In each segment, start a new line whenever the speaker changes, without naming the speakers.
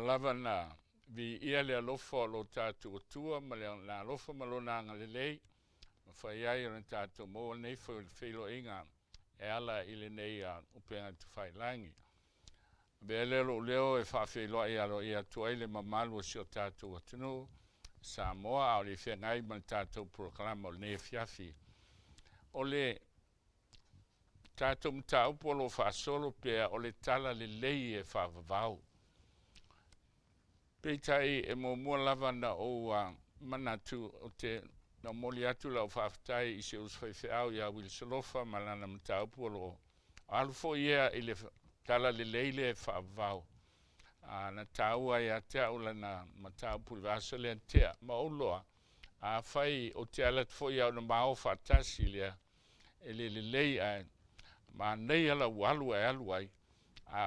lava na vi ia le alofa lo tātou atua ma le na alofa malona anga lelei ma whai ai o tātou mo nei whailo inga e ala ile nei upenga tu whai langi. Be lelo leo e whawhelo ai alo i atua ile mamalu si o tātou atunu Samoa au le whengai ma tātou proklama o nei fiafi. O le tātou mta upolo whasolo pea o le tala lelei e FAAVAVAU. Peitai e mua lava na o manatu o te na moli atu lau whaftai i se uswhaiwheau ia Wilsolofa malana mta upolo. Alfo ia i le tala lelei le FAAVAVAU. Na taua ia tea ula na mta upolo vasa le tea mauloa. A whai o te alat fo ia o na mao whatasi lea e le lelei a ma nei ala walu e aluai.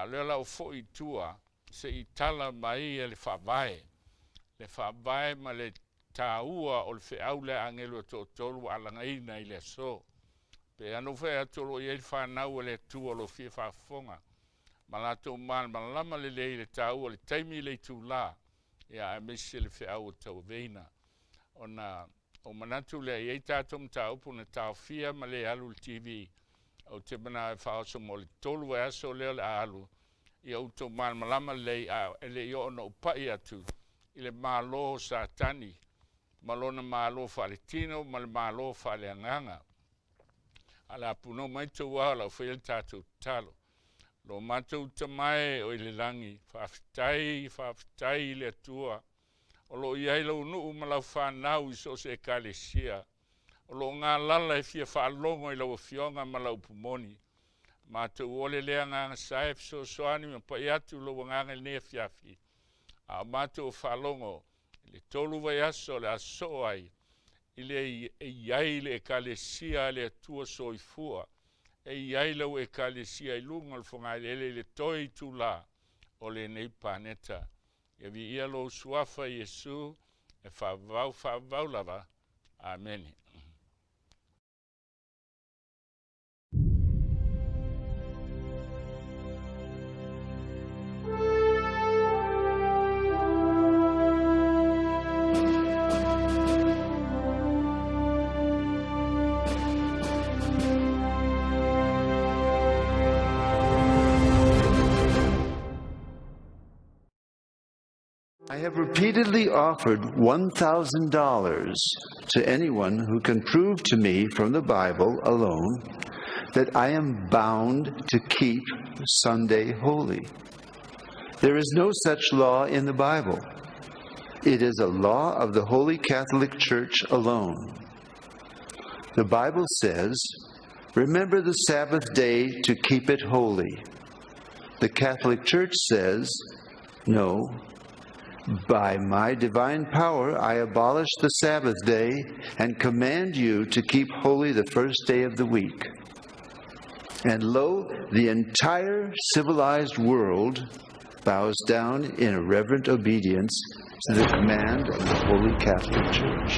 Lea lau fo i tua se i tala mai e le whawai. Le whawai ma le tāua o le whiau le angelu a tōtolu alangaina i le so. Pe anu whai atolo i e whanau e le tua lo fia whafonga. Ma la tō man, ma lama le lei le tāua le taimi le tū la. Ia a mesi le whiau o tau veina. O manatu le i e tātom tāupu na tāu fia ma le alu le TV. O te mana e whaoso mo le tolu e aso leo le alu. I auto man malama lei ele i ono upai atu i le malo satani malona malo faletino mal malo faleanganga ala puno mai tu wala fel tatu talo lo matu tamai o ile langi faftai le tua o lo ia lo nu malau fanau i so se Ekalesia o lo nga lala e fia falongo i lo fionga malau pumoni ma te ole lea nganga saef so soani ma pa iatu lo nganga ne fiafi. A ma te o whalongo, le tolu vai aso le aso ai, ile e iai le Ekalesia le atua Soifua, e iai lau Ekalesia i lunga le whangai le toi tu la o le nei paneta. E vi ia lo suafa Yesu e whaavavau lava. Amen.
I have repeatedly offered $1,000 to anyone who can prove to me from the Bible alone that I am bound to keep Sunday holy. There is no such law in the Bible. It is a law of the Holy Catholic Church alone. The Bible says, "Remember the Sabbath day to keep it holy." The Catholic Church says, "No. By my divine power, I abolish the Sabbath day and command you to keep holy the first day of the week." And lo, the entire civilized world bows down in reverent obedience to the command of the Holy Catholic Church.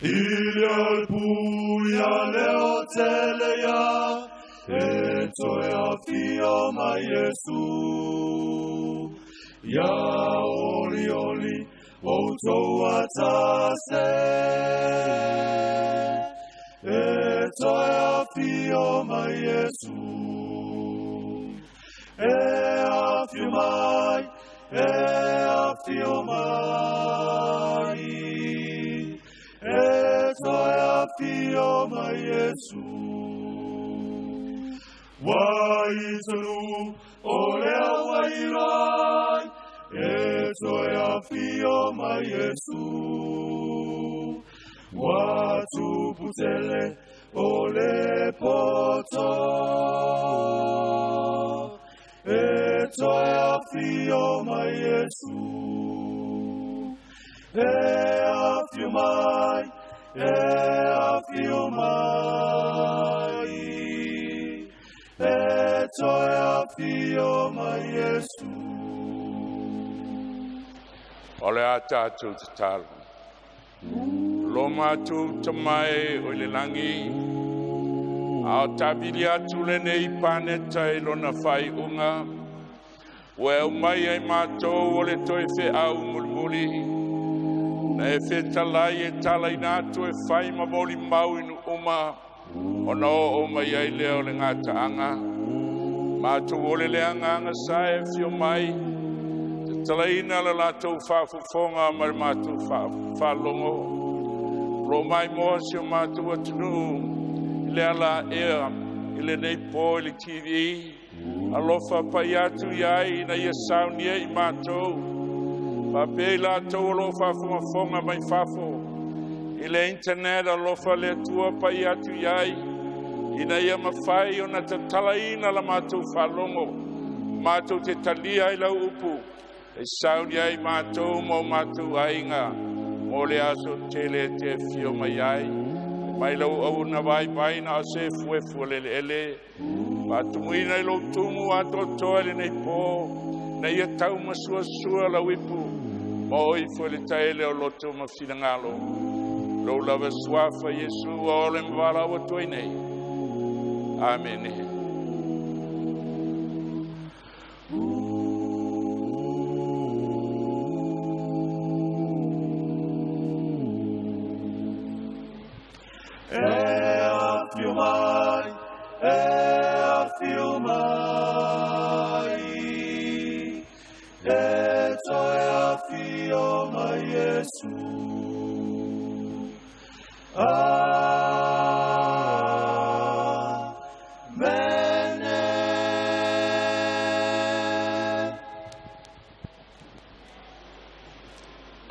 Ilial puia leo telea, etoia fio ma Jesu. Ya oli oli, outo atase. Etoia fio ma Jesu. Afio mai, afio mai. Etoia fio ma Jesu. Waitanu olea wairai. Etoia fio ma Jesu. Watu putele o le poto e toi a fio mai Yesu e a fio mai e toi a fio mai Yesu
Ole ata tu tal. Loma tu tamai o le langi. Ao tabili atu le nei pane tai lona fai unga. Ue umai ai mātou o le toi fe au mulimuli. Na e fe talai e talai nātu e fai mawoli mau inu uma. O na o mai ai leo le ngata anga. Mātou o le leanga anga sa e fio mai. Talaina la lātou whaafufonga mai mātou whaalongo. Ro mai moa si o mātou atunu. Le ala ea, ile nei po, ile TV. Alofa pai atu iai na ia saunia i mātou. Pape lātou alofa whafonga mai whafo. Ile internet alofa le atua pai atu iai. Ina ia mawhai o na te talaina la mātou whaalongo. Mātou te talia i lau upu. E sauni ai mātou mo mātou ainga. Mo le aso tele te fio mai ai. Mai lau au na vai na o se fuefu ele. Mātou muina i lau tumu ato toa le nei po. Na ia tau masua sua lau ipu. Mo i fu le taele o loto ma fina ngalo. Lau lava suafa Yesu o le mwala wa toi nei. Amen.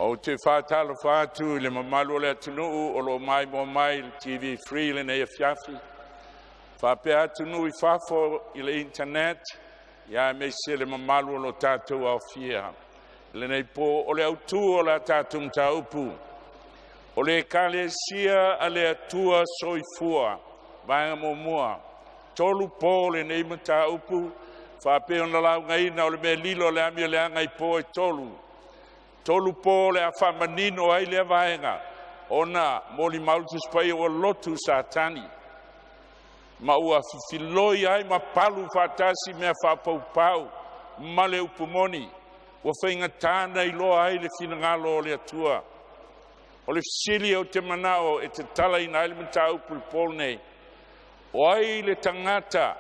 O te whātalo whātu le mamalu le atunuu o lo mai mo mai TV free le nei fiafi. Whape atunu I whafo I le internet, ia me se le mamalu o lo tātou au fia. Le nei po o le autu o la tātou mta upu. O le Ekalesia a le Atua Soifua, vanga mo mua. Tolu po le nei mta upu, whape o na lau ngai na o le me lilo le amia le angai po e tolu. Tolu po le a whamanino ai le vaenga. Ona moli mautus pai o lotu satani. Ma ua fifiloi ai ma palu fatasi mea whapaupau. Ma le upumoni. Ua whainga tāna I loa ai le finangalo o le atua. O le fisili o te manao e te tala I na elementa upu le pol nei. O ai le tangata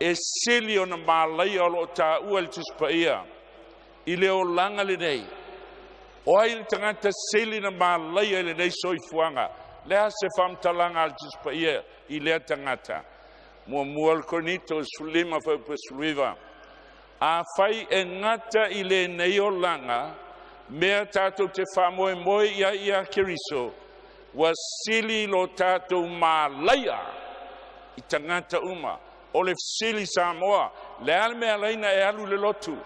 e sili o na malai o lo ta ua le tuspaia. I le o langa le nei. O ai le tangata sili na malai le nei soifuanga. Lea se whamtalanga al tuspaia I lea tangata. Mua le konito sulima whaupa suluiva. A whai e ngata I le nei o langa. Mea tātou te whamoe moe ia keriso. Wa sili lo tātou malaya. I tangata uma. O le sili Samoa. Le ale mea leina e alu le lotu.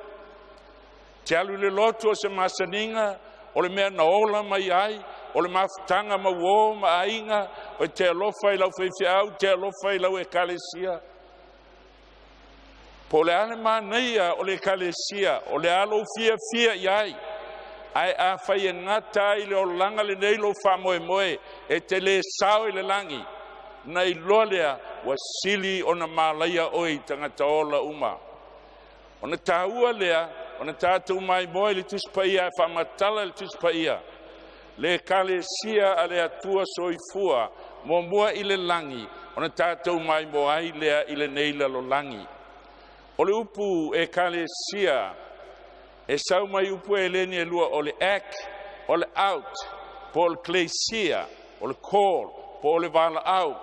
Te alu le lotu o se masaninga. O le mea na ola mai ai. O le mafutanga ma wo ma ainga. O te alofa I lau whewhiau. Te alofa I lau Ekalesia. Po le ale maneia o le Ekalesia. O le alo fia iai. Ai a whai e ngata I le o langa le nei lo whamoe moe. E te le sao I le langi. Nei loa lea wa sili o na malaya oi tangata ola uma. O na tāua lea. O na tātou mai moe le tuspaia. Whamatala le tuspaia. Le Ekalesia a le Atua Soifua. Mo mua I le langi. O na tātou mai moai lea I le neila lo langi. O le upu Ekalesia. E sau mai upu e leni e lua o le ek, o le out, po le klesia, o le call, po le vala au.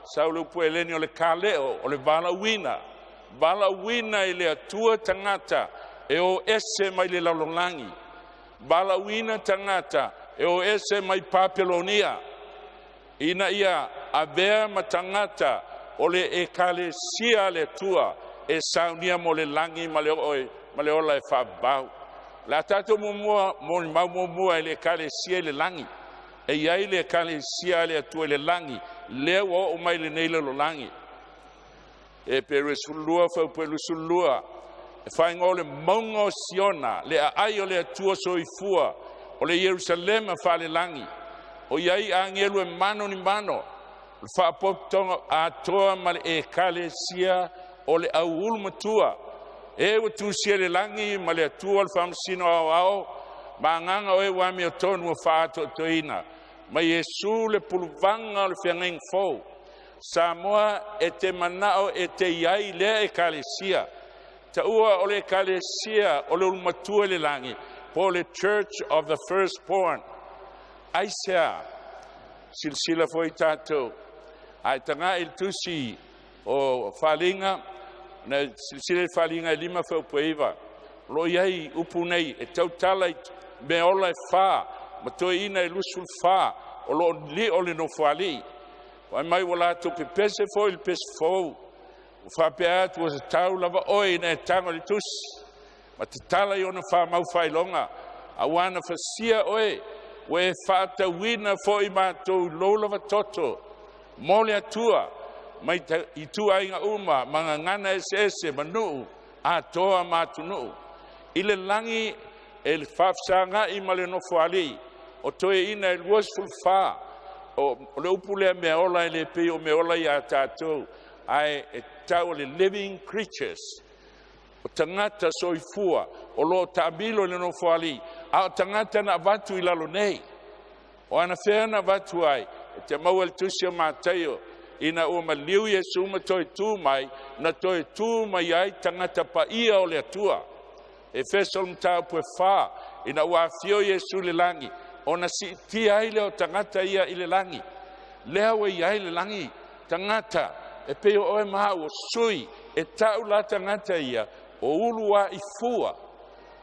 Sau le upu e leni o le kaleo, o le vala wina. Vala wina I le atua tangata, e o ese mai le lalongangi. Vala wina tangata, e o ese mai papelonia. Ina ia a vea matangata o le ekalesia le tua e saunia mo le langi ma le ola e whaabau. La tato mumua mo le ekalesia le langi e iai le ekalesia le atua le langi lea o mai le neile lo langi e pere sulua fa pelu sulua e whaingo le maunga o Siona le ai o le atua Soifua o le Jerusalema fa le langi o iai angelu e mano ni mano whaapotonga atoa ma le ekalesia o le auulu matua e watusia le langi ma le atua le whamsino au ma nganga o e wami o tonu o whaato toina ma Yesu le puluvanga o le whiangeng fau Samoa e te manao e te iai le ekalesia ta ua o le ekalesia o le ulmatua le langi po le Church of the Firstborn aisea silsila foi tatou ai tanga il tusi o falinga na silsila falinga lima fo poiva lo iai upunei e tautala me ola e fa ma toi ina e lusul fa o lo li o le no fali o mai wala to pe pese fo il pes fo o fa peat was tau lava oi na tango le tus ma tala yo na fa mau failonga a wana fasia oi we fata wina fo I matou lo lava toto mole atua mai I tua inga uma manga ngana ese manu atoa matunu I le langi el fafsanga I male no foali o toe ina el wasful fa o le upule me ola le pe o me ola ya tatou ai e tau le living creatures o tangata soifua o lo tabilo le no foali a tangata na vatu I lalo nei o ana fea na vatu ai te mau el tusia matayo ina o maliu Yesu ma toi tu mai na toi tu mai ai tangata pa ia o le atua e fesol mtau pue fa ina ua fio Yesu le langi ona si ti ai le o tangata ia I le langi lea we iai le langi tangata e peo oe maa o sui e tau la tangata ia o ulua I fua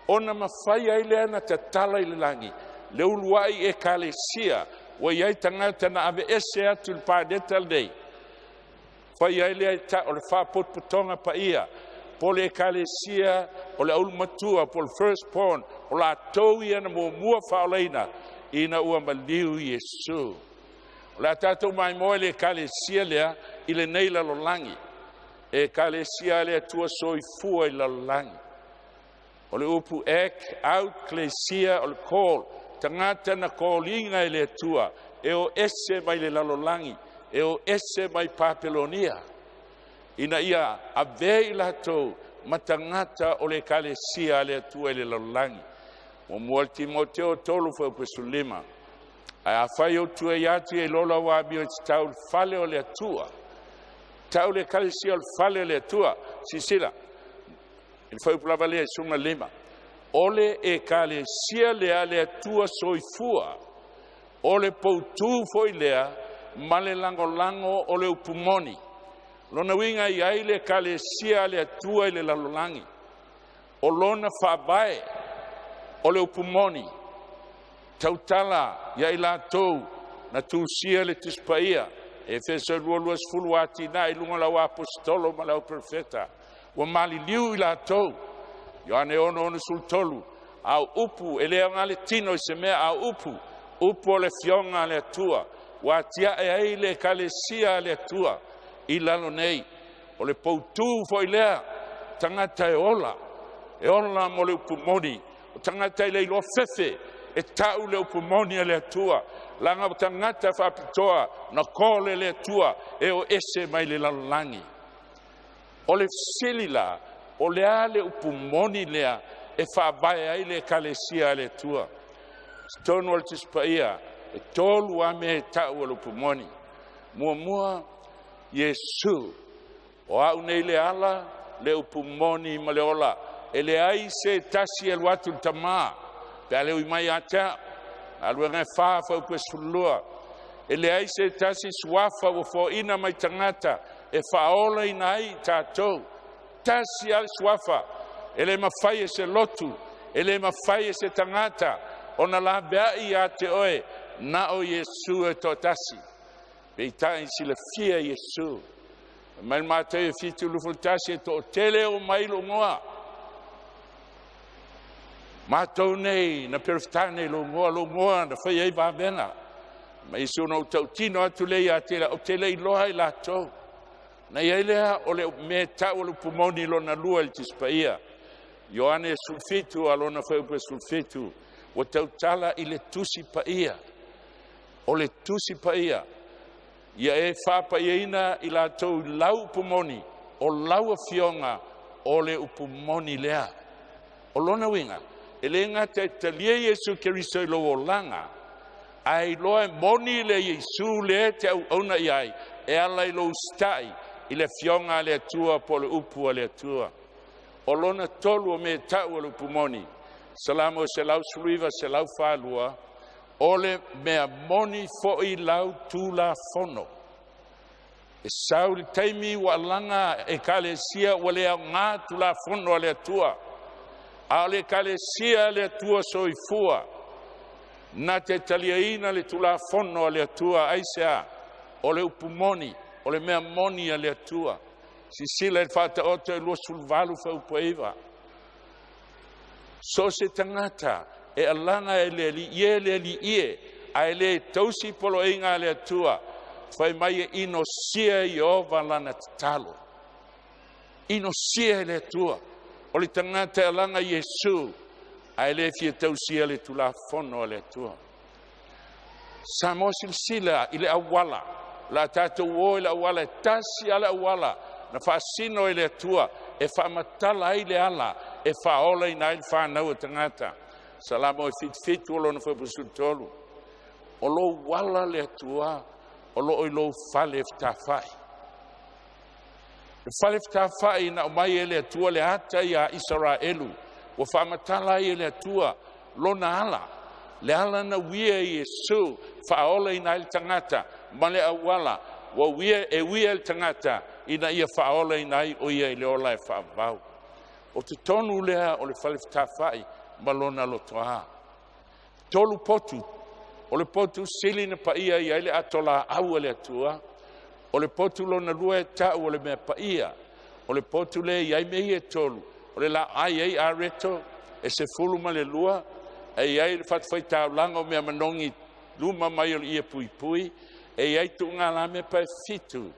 ona mawhai ai lea na te tala I le langi le ulua I ekalesia wa iai tangata na ave ese atu le pādeta lei whai ai lea ta o le whapotpotonga pa ia po le ekalesia o le aulumatua po le firstborn o la tou ia na mua whaoleina ina ua maliu Yesu o la tatou mai moe le ekalesia lea I le nei lalolangi ekalesia lea tua soifua I lalolangi o le upu out klesia o le call tangata na kolinga I le tua e o ese mai le lalolangi e o ese mai Papelonia ina ia avei latou matangata o le ekalesia le tua I le lalolangi o mua Timoteo tolu fo pesulima a fai o tua iatu e lola wa bio tau fale o le tua tau le ekalesia o fale o le tua sisila il fai plava le suma lima ole ekalesia le tua soifua ole poutu foi lea male lango ole upumoni lona winga iai le ekalesia le tua I le lalolangi o lona whaabae ole upumoni tautala iai latou na tusia le tispaia e fesa luas fuluati na I lunga lau apostolo ma lau profeta wa mali liu I latou Ioane ono sultolu au upu ele ngale tino se mea au upu le fionga le tua wa tia e ai le ekalesia le tua I lalo nei o le poutu foi lea tangata e ola mo le upumoni o tangata I le ilo fefe e tau le upumoni le tua langa tangata whapitoa na kole le tua e o ese mai le lalolangi o le silila o le ale upumoni lea e whabae ai le ekalesia le tua stonu al tispaia e tolu ame e tau al upumoni mua Yesu o au nei le ala le upumoni ma le ola e le ai se tasi al watu tama pe ale ui mai ata alwe ngai fa u pesulua e le ai se tasi suafa o fo ina mai tangata e faola ina ai tatou tasi al suafa ele mafai se lotu ele mafai se tangata ona la bea I ate oe na o Yesu e to tasi Peitai sila fia Yesu. Mai mātou e fitu lufutasi e tō tele o mailo ngoa. Mātou nei na perftane lo ngoa na whai ei vābenga. Mai Yesu no tau tino atu lei a tela o tele i loha i lātou. Na ielea o le me tau o le pumoni lo na lua il tispaia. Ioane sulfitu alona whaupa sulfitu. O tau tala i le tusi paia. O le tusi paia. Ia e whāpaiaina i lātou lau pumoni. O lau a fionga o le upumoni lea. O lona winga. E le ngata e talia Yesu Keriso i lo o langa. Ai loa moni le Yesu le te au auna iai. E ala i lo ustai. I le fionga le atua po le upu le atua. O lona tolu o me tau o le pumoni. Salamo se lau suluiva se lau whalua. O le mea moni fo i lau tula fono. E sau le taimi wa langa Ekalesia wa le ngā tula fono le atua. A le Ekalesia le atua Soifua. Na te taliaina le tula fono le atua aisea. O le upumoni. O le mea moni a le atua. Si sila il fata oto e lua sulvalu fa upaiva. So se tangata e alanga e le li ie a e le tausi polo inga le atua. Fai mai e ino sia i ova lana tatalo. Ino sia le atua. O le tangata e alanga Yesu a e le fia tausia le tula fono le atua. Samo sila i le awala. La tātou o i le awala, e tasi ala awala, na whaasino i le atua, e whaamatala ai le ala, e whaola i nai whanau e tangata. Salamo e fitu o lo na whapusu tolu. O lo wala le atua, o lo i lo whale ftawhai. E whale ftawhai na o mai e le atua le ata i a Israelu, o whaamatala ai le atua, lo na ala. Le ala na wia i Yesu, whaola i nai tangata, ma le awala, wa wia il tangata, ina ia whaola i nai o ia i le ola e whaavavau. O te tonu lea o le whalewhitawhai, ma lona lotoa. Tolu potu, o le potu sili na paia i aile atola au le atua, o le potu lona lua e tau o le mea paia, o le potu le i aimei e tolu, o le la ai ei a reto, e se fulu ma le lua, e iai le whatwhaitau langa o mea manongi luma mai o ia pui pui, e iai tu ngā la me pae fitu,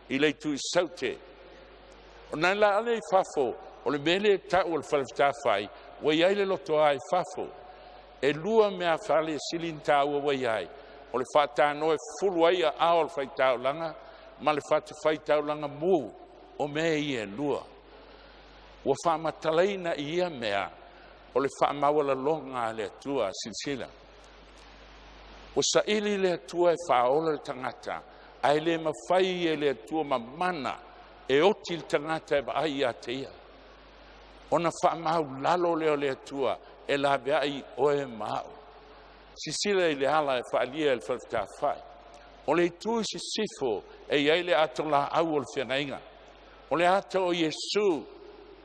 i lei tu i saute. O nai la ale i fafo, o le mele e tau o le whalewhitawhai, wa iai le loto ai fafo, e lua mea whale silin tau wa iai, o le whatano e fulu ai a ao le whaitau langa, ma le whaitau langa mu, o mea i e lua. Wa whamatalaina i ia mea, o le whaamawala longa le atua silsila. O sa ili le atua e whaola le tangata, ai le mawhai e le atua mamana, e oti le tangata e ai a te ia. O na whaamau lalo leo le atua, e la beai o e mau. Sisila i le ala e whaalia e le whalewhitawhai. O le tui si sifo, e iai le ato la au o le whianainga. O le ato o Yesu,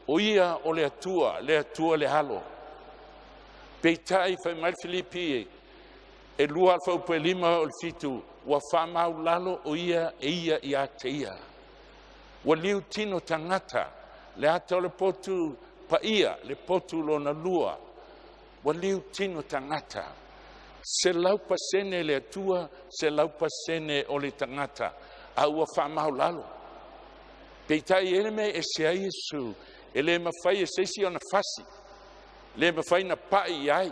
o ia o le atua le halo. Peitai whai mai Filipi e lua al whau pue lima o le fitu, wa whamau lalo o ia e ia i a te ia. Wa liu tino tangata, le ata o le potu pa ia, le potu lo na lua. Wa liu tino tangata, se lau pasene le atua, se lau pasene o le tangata, a ua whamau lalo. Peitai ele me e se a Yesu, e le mawhai e seisi o na fasi, le mawhai na pai iai,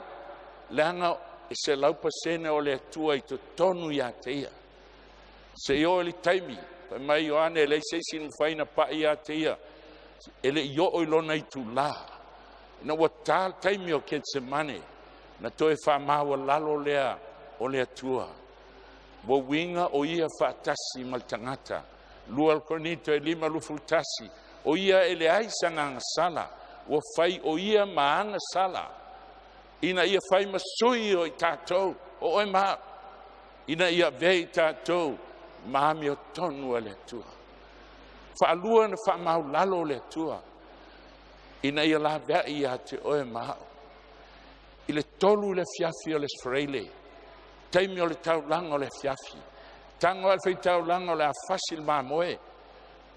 le anga e se laupa sene o le atua i to tonu i a te ia. Se io li taimi, pa mai Ioane e le seisi na mawhai na pai i a te ia, e le io o ilona i tu la. Na wa tal taimi o Getsemane, na toe whamaua lalo lea o le atua. Wa winga o ia whaatasi mal tangata, lua al Korinto e 5 lufultasi, o ia e le aisanga sala, wa fai o ia maanga sala. Ina ia fai masui o i tātou, o e maa. Ina ia vei tātou, maami o tonu le atua. Whaalua na whaamau lalo le atua. Ina ia la vei a te o e maa. I le tolu le fiafi o le sfreile. Taimi o le taulanga o le fiafi. Tango al feitau langa o le afasil mamoe.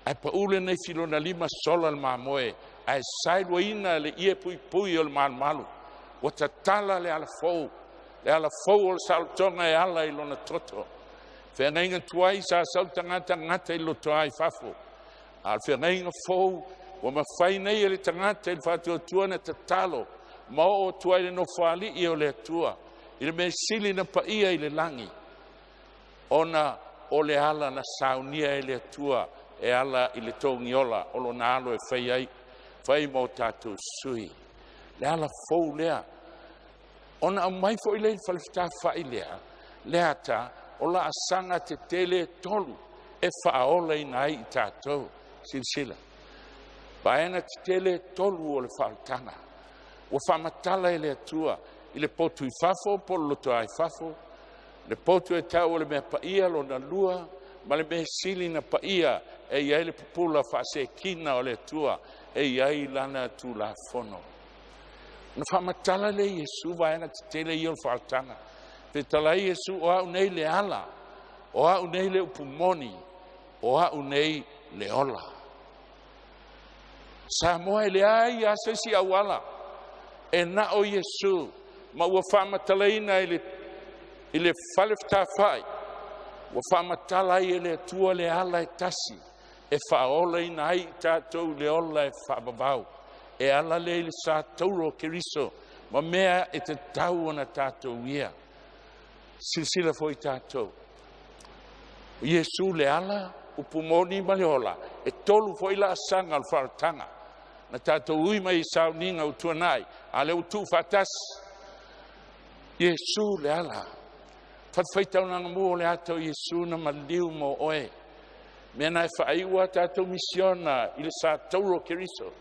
Ai pa ule nei filona lima sola le mamoe. Ai sailoina le ie pui o le malu. Wa tatala le ala fou. Le ala fou o le saltonga e ala I lona toto. Whengainga tuai sa sautangata ngata I loto ai fafo. Al whengainga fou. Wa mawhai nei le tangata il whatua tuana tatalo. Ma o tuai le no whali I o le atua. I le me sili na paia I le langi. Ona o le ala na saunia I le atua. E ala I le tōngiola. O lo na alo e whai ai. Whai mo tātou sui. Le ala fou lea. Ona au mai fo I le whalifta whai lea. Lea ta. O la asanga te tele tolu. E whaola I nai I tātou. Silsila. Baena te tele tolu o le whaotanga. O whamatala I le atua. I le potu I fafo, po loto ai fafo. Le potu e tau o le mea paia lo na lua. Ma le mea sili na paia. E iai le pupula whase kina o le atua. E iai lana tu la fono. Na whamatala le Yesu baena te tele I o le whaotanga. Pe tala Yesu o au nei le ala. O au nei le upumoni. O au nei le ola. Samoa le ai asa si awala. E na o Yesu. Ma ua whamatalaina I le whalefta whai. Ua whamatala I le atua le ala e tasi. E whaola I nai tātou le ola e FAAVAVAU. E ala le sa tauro keriso. Ma mea e te tau ana tātou ia. Silsila foi tātou. Yesu le ala, upumoni ma le ola. E tolu foi la asanga al wharatanga. Na tātou ui mai sauninga o tuanai. A le utu fatas. Yesu le ala. Whatwhaitau nanga mua le ato Yesu na maliu mo oe. Mea nai whaaiua tātou misiona I le sa tauro keriso.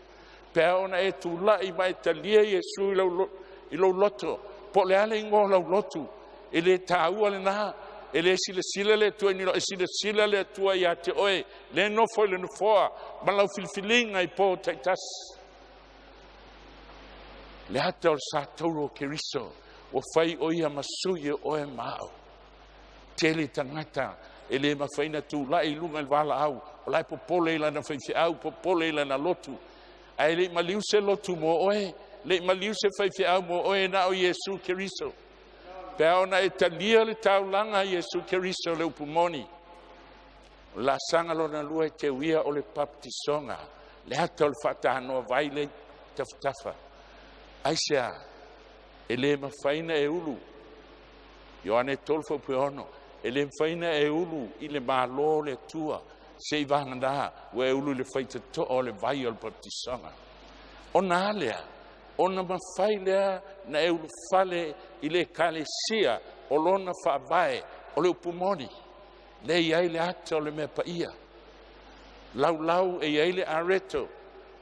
Pea ona e tu lai mai talia Yesu I lau loto. Po le ale ingo lau lotu. E le tāua le naha. E le sila le tua nilo. E sila le tua I te oe. Le nofo I le nofoa. Ma lau filfilinga I po taitas. Le ata o sa tauro keriso. O whai oia masuye oe mao. Tele tangata. E le mawhaina tu lai lunga il wala au. O lai popole ila na whaifi au. Popole ila na lotu. Ai le maliu se lotu mo oe. Le maliu se whaifi au mo oe na o Yesu keriso. Pea ona e talia le taulanga Yesu keriso le upumoni. La sanga lona lua e te uia o le baptisonga. Le hata o le whatahanoa vaile taftafa. Aisea, e le mawhaina e ulu. Ioane tolfo pueono. E le mawhaina e ulu I le malo le tua. Se I vanganda, ua e ulu le whaita to o le vai o le baptisonga. Ona alea. Ona mawhai lea na e ulu fale I le Ekalesia o lona whaavae o le upumoni. Le iai le ata o le mea paia. Lau e iai le areto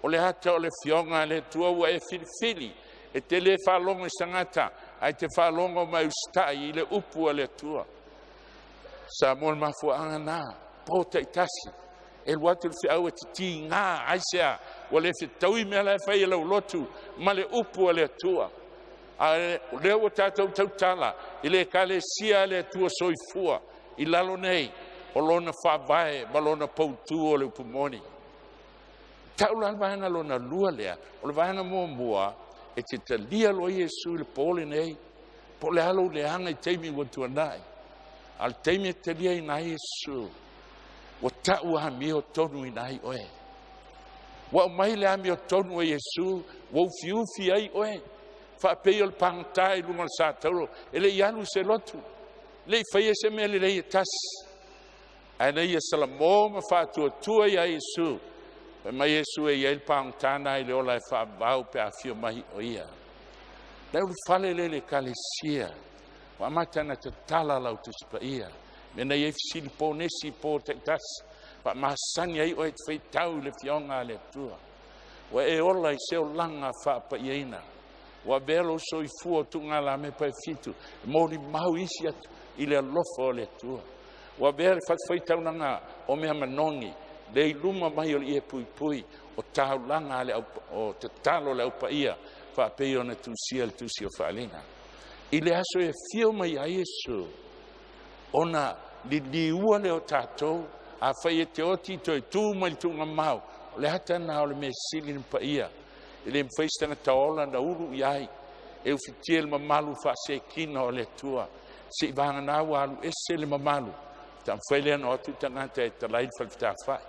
o le ata o le fionga le tua ua e filifili. E te le whalongo I sangata ai te whalongo mai ustai I le upu a le tua. Samoa le mafuanga nā, pōta I tasi. E luatu le whiau e te ti ngā aisea. Wa le whitaui mea le whai lau lotu ma le upu a le tua. A leo o tātou tautala I le Ekalesia le tua Soifua I lalo nei o lona whaavae ma lona poutu o le upumoni. Taula le vahana lona lua lea o le vahana mua e te talia lo Yesu I le pole nei po le alo le anga I teimi wa tuanai. Al teimi e talia I nai Yesu wa tau hami o tonu I nai oe. Wa mai le hami o tonu e Yesu wa ufiufi ai oe. Whapei o le pangatai lunga le sātauro. E le ianu se lotu. Le whaia se mea le rei e tas. A nei e salamo ma whātua tua I a Yesu. E mai Yesu e iai le pangatana I le ola e whaavau pe a fio mai o ia. Leu le whale le Ekalesia. Wa matana te tala lau te sipa ia. Me nei e fisili po nesi po te tas. Wa mahasani ai o e te whaitau le fionga le tua. Wa e ola I seo langa whaapa iaina. Wa velo Soifua tunga la me pa fitu. Mori mau isi atu I le alofo le tua. Wa vele whaitau nanga o mea manongi. Le luma mai o I e pui pui. O taulanga le o te talo le upa ia. Whapei o na tusia le tusi o whaalina. I le aso e fio mai a Yesu. Ona li ua le o tātou, a whai e te oti toi tū mai tunga mau, o le hata na o le me sili ni pa ia, e le mwhaistanga taola na uru iai, e ufitia le mamalu whaase kina o le tua, se i vanga nā walu ese le mamalu, ta mwhailea no atu tangata e talaid whalfita whai,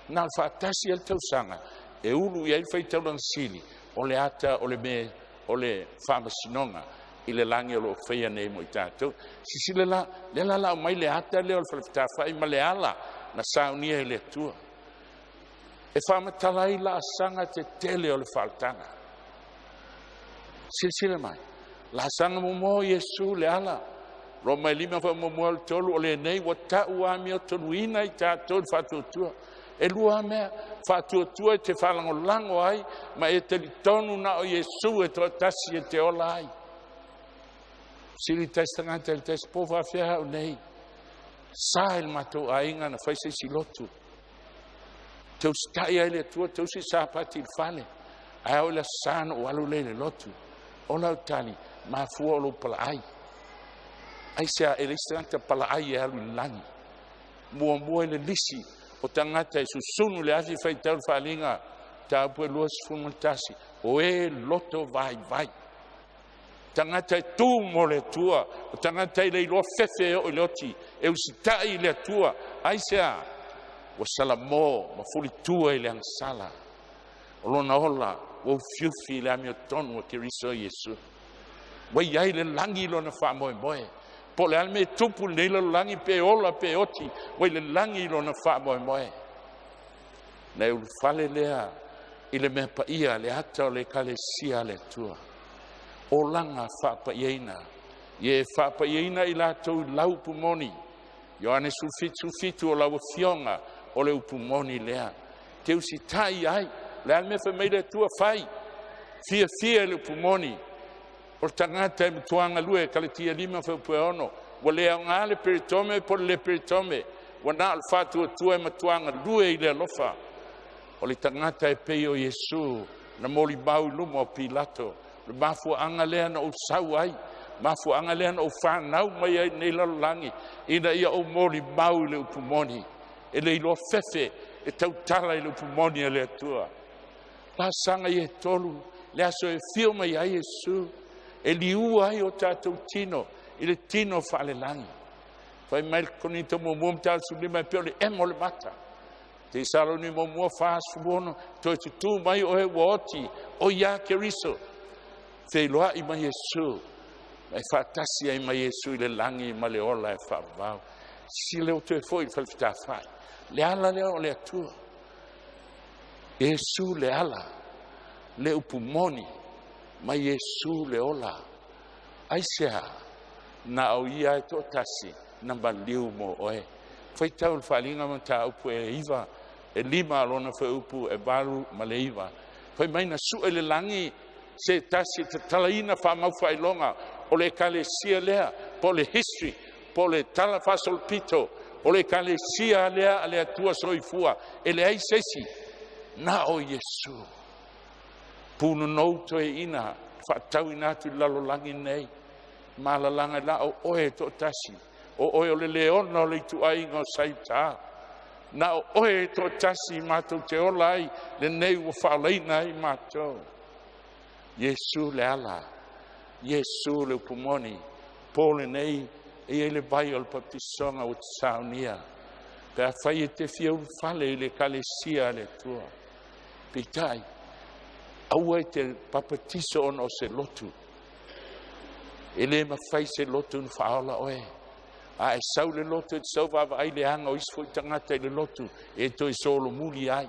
nā le whaatasi al tausanga, e uru iai whai taulang sili, o le hata o le me, o le whamasinonga, i le langi o lo whaia nei mo i tātou. Sisi le la o mai le hata leo le whalawhitawhai ma le ala na saunia i le tua. E whamatalai la asanga te tele o le whaltanga. Sisi le mai. La asanga mo Yesu le ala. Ro mai lima wha mo le tolu o le nei wa tau ami o tolu ina i tātou le whatuatua. E lua mea whatuatua e te whalango lango ai ma e te li tonu na o Yesu e toa tasi e te ola ai. Siri testangata il test pova fia o nei. Sa il mato a inga na faise si lotu. Teu stai ai le tua, teu si sapati il fale. Ai o la sano o alu le lotu. O la utali, ma fu o lo pala ai. Ai sea e listangata pala ai e alu langi. Mua le lisi o tangata e susunu le afi fai tau falinga. Ta pue luas fumatasi. O e loto vai. Tangata e tū mo le tua, o tangata i le iloa fefe o le oti, e usitai i le tua, ai sea, o salamo, ma fuli tua i le ansala, o lona ola, o fiufi le ami o tonu o kiriso Yesu. Wai ai le langi lona wha moe, po le alme tupu le langi pe ola pe oti, wai le langi lona wha moe. Nei ulu fale lea, i le mea pa ia, le ata o le Ekalesia le tua. O langa whapaiena. Ie whapaiena i lātou lau pumoni. Ioane sufitu o lau fionga o le upumoni lea. Te usi tai ai. Le alme whameile tua whai. Fia le upumoni. O tangata e mtuanga lue kaletia lima whapue ono. Wa lea ngā le peritome po le peritome. Wa nā al whātua tua e mtuanga lue i le alofa. O le tangata e peo Yesu. Na moli mau lumo o Pilato. Le mafu anga lea na o sau ai, mafu anga lea na o whanau mai ai nei lalangi, ina ia o mori mau le upumoni, e le ilo fefe, e tautala i le upumoni e le atua. La sanga i e tolu, le aso e fio mai ai Yesu, e liu ai o tātou tino, i le tino whale langi. Whai mai konito mo muamtal sulima e peo le emo le mata. Te saloni mo mua whaas fuono, toi tutu mai o he waoti, o ia keriso, Te loa i mai Yesu, mai whaatasi ai mai Yesu i le langi ma le ola e FAAVAVAU. Si leo te foi i whalfita whai. Le ala leo le atua. Yesu le ala, le upumoni, mai Yesu le ola. Aisea, na au ia e to tasi, na baliu mo oe. Whai tau le whalinga ma ta upu e iwa, e lima alona whai upu e baru ma le iwa. Whai mai na su e le langi, se tasi te talaina whamau whailonga o le Ekalesia lea, po le history, po le tala whasolpito, o le Ekalesia lea a le Atua Soifua, e le ai sesi, na o Yesu. Punu nouto e ina, whaatau inatu lalolangi nei, malalanga la o oe to tasi, o oe o le leona o le tuainga o saita, na o oe to tasi mātou te olai, le nei o whaaleina i mātou. Yesu le ala, Yesu le upumoni, pole nei, e le vai o le papisonga o te saunia. Pea whai e te whiau whale i le Ekalesia le tua. Pitai, aua e te papatiso ono se lotu. E le mawhai se lotu nu whaola oe. A e sau le lotu, e sau wawa ai le anga o isfo i tangata i le lotu, e toi solo muli ai.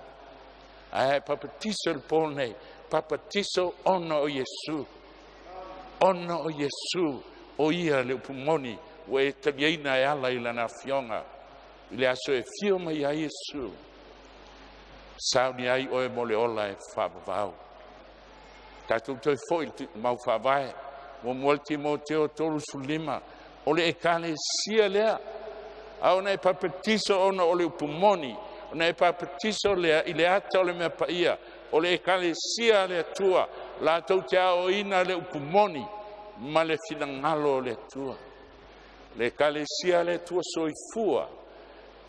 A e papatiso le pole nei, papatiso ono o Yesu. Ono o Yesu, o ia le upumoni, o e taliaina e ala i lana fionga. I le aso e fio mai a Yesu. Sauni ai o e mole ola e FAAVAVAU. Tatou toi foi mau whaawae, mo mualti mo teo tolu sulima, o le Ekalesia lea. Au nei papatiso ono o le upumoni, o nei papatiso lea i le ata o le mea paia, o le Ekalesia le atua, la tau te ao ina le upumoni, ma le finangalo le atua. Le Ekalesia le tua Soifua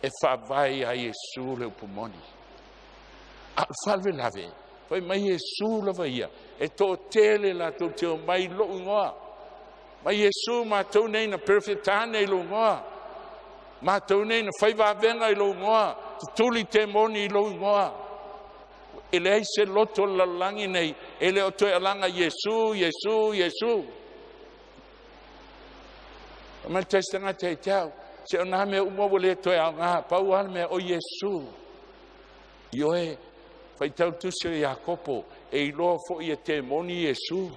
e whaavai a Iesu le upumoni. A whalwe lave, whai mai Iesu lava ia, e tō tele la tō teo mai lo ungoa. Mai Iesu mātou nei na perfetane i lo ungoa. Mātou nei na whaivavenga i lo ungoa, tutuli te moni i lo ungoa. E le ai se loto lalangi nei, e le o toi alanga Iesu, Iesu, Iesu. Ma testanga te tau, se o nā mea umo le toi au ngā, pau ala mea o Iesu. Io e, whai tau tusi o Iakopo, e i loa fo i te moni Iesu.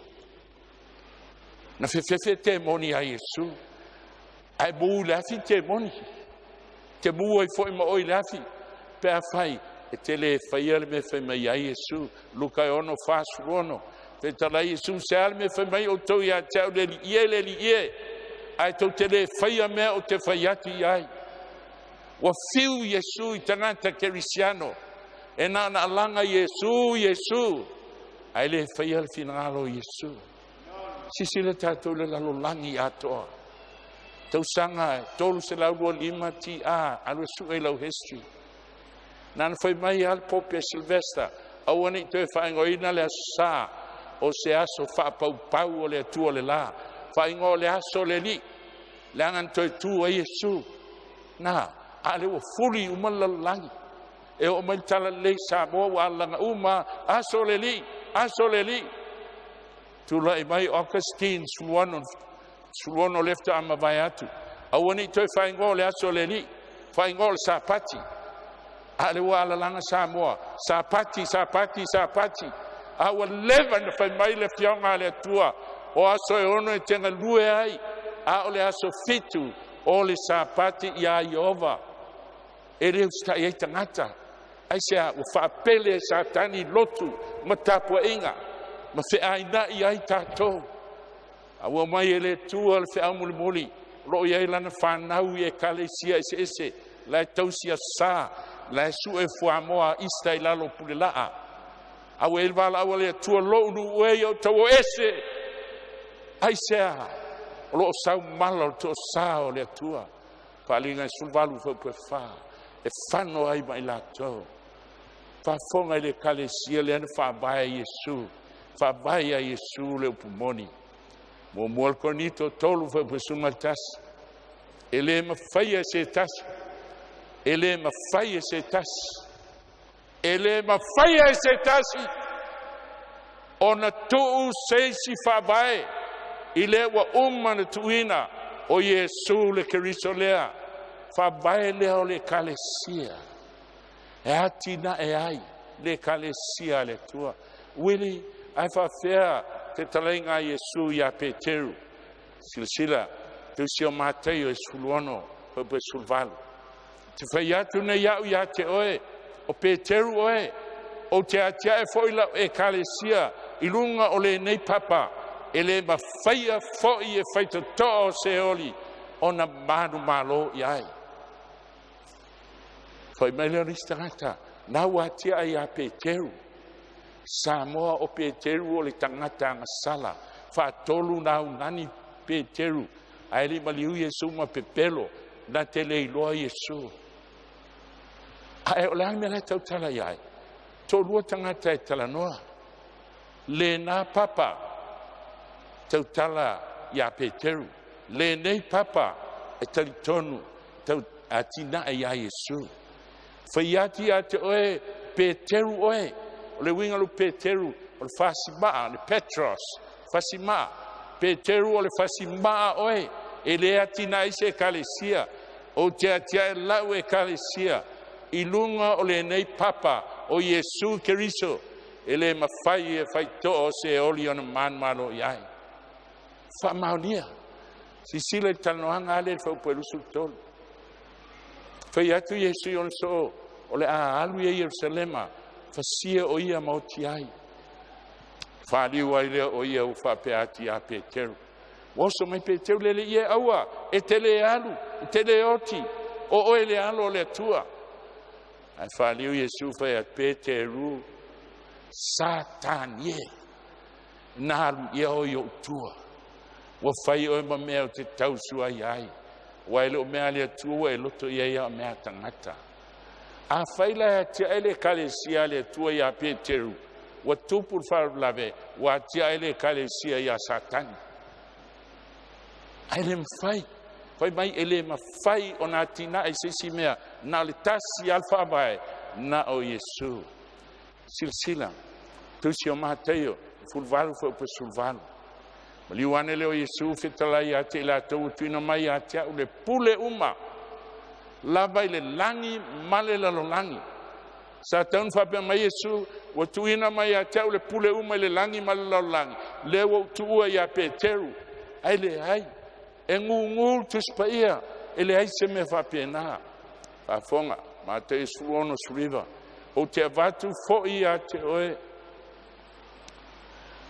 Na whewhewhe te moni a Iesu. Ai mū lafi te moni. Te mū ai fo i ma oi lafi. Pea whai, e te le whai ale me whai mai a Iesu. Lukai ono whāsu ono. Te tala Iesu se ale me whai mai o tau i a tau le li ie. Ai tau te le whaia mea o te whaiati ai. Wa fiu Iesu i tangata kerisiano. E nā na alanga Iesu, Iesu. Ai le whaia le finalo Iesu. Sisile tātou le lalo langi atoa. Tau sanga, tolu se lau rua lima ti a, alua suei lau history. Nana whai mai al Pope Sylvester, au ane te whaingoina le asa, o se aso whaapau pau o le atua le la. Whaingo le aso le li, le angan toi tu a Iesu. Nā, ale o fuli umala langi. E o mai tala le Samoa wa alanga uma, aso le li, aso le li. Tula i mai Augustine suluano lefta ama vai atu. Awani toi whaingo le aso le li, whaingo le sapati. Ale wa alalanga Samoa, sapati, sapati, sapati. Awa leva na whai mai le fionga le atua, o aso e ono e tenga lue ai, a o le aso fitu, o le sapati i a Iova. E reu sta i tangata. Ai sea, u whaapele satani lotu, matapua inga. Ma wheaina i ai tātou. Awa mai e le tua le whea muli muli. Lo i ai lana whanau i Ekalesia ese. Lai tausia sā. Lai su e fuamoa ista i lalo pule laa. Awa e wala awa le tua lo unu ue i o tau o ese. Ai sea. Lo sau mala o to sā o le tua. Whalinga i sulvalu whaupe wha. E whano ai mai lātou. Whafonga i le Ekalesia le ane whaabaya Iesu. Whaabaya Iesu le upumoni. Mo mual konito tolu whaupesunga tasi. Ele mawhaia se tasi. Ele mawhaia se tasi. Ele mawhaia se tasi. Ona tuu seisi whaabae. Ile wa umana tuina o Iesu le keriso lea. Whaabae lea o le Ekalesia. E atina e ai le Ekalesia le tua. Willie, ai whawhea te talainga Iesu ia Peteru. Sila, te usio Mateo e suluono, pepe sulvalu. Te whaiatu na iau ia te oe, o Peteru oe, o te atia e foila e Ekalesia, ilunga o le nei papa, e le mawhaia foi e whaita toa o se oli, o na manu malo iai. Whai mai leo ristangata, nau atia ia Peteru. Samoa o Peteru o le tangata ngasala. Whaatolu nau ngani Peteru. Aere maliu Iesu ma pepelo. Na te leiloa Iesu. Ae o leang mele tau tala iai. Tolua tangata e tala noa. Le na papa. Tau tala ia Peteru. Le nei papa. E talitonu. Tau atina e ia Iesu. Whaiati a te oe. Peteru oe. O le winga lu Peteru, o le whasimaa, le Petros, whasimaa. Peteru o le whasimaa oe, e le atina ise Ekalesia, o te atia e lau Ekalesia, i lunga o le nei papa, o Iesu Keriso, e le mawhai e whaitoa o se oli o na manmalo iai. Whamaunia, si sila i tanoanga ale whau perusu tolu. Whai atu Iesu i on so, o le aalu e Yerusalema, Fasia o ia mauti ai. Whaliu ai lea o ia u whapeati a Peteru. Woso mai Peteru lele ia aua. E te le alu, e te le oti. O oe le alo le tua. Ai whaliu Iesu whai a Peteru. Satan ye. Nālu ia o i o tua. Wa whai oe ma mea o te tausua iai. Wa ele o mea le atua e loto ia o mea tangata. A whaila tia ele Ekalesia le atua ia Peteru. Wa tupu wharulave, wa tia ele Ekalesia ia Satani. Ele mwhai. Whai mai ele mawhai o nā tina e sisi mea, nā le tasi alfa vai, na o Yesu. Silsila, tusi o mahateo, fulvalu fo pe sulvalu. Maliwane leo Yesu fitalai ate ila tau tuina mai ate au le pule uma. Lava ile langi male lalo langi. Sa taun whapea mai Yesu, wa tuina mai ate au le pule uma ile langi male lalo langi. Leo tuua ia Peteru, aile ai. E ngu tuspa ia, ele ai se me whapea nā. Whafonga, ma te suono suriva. O te avatu fo ia te oe.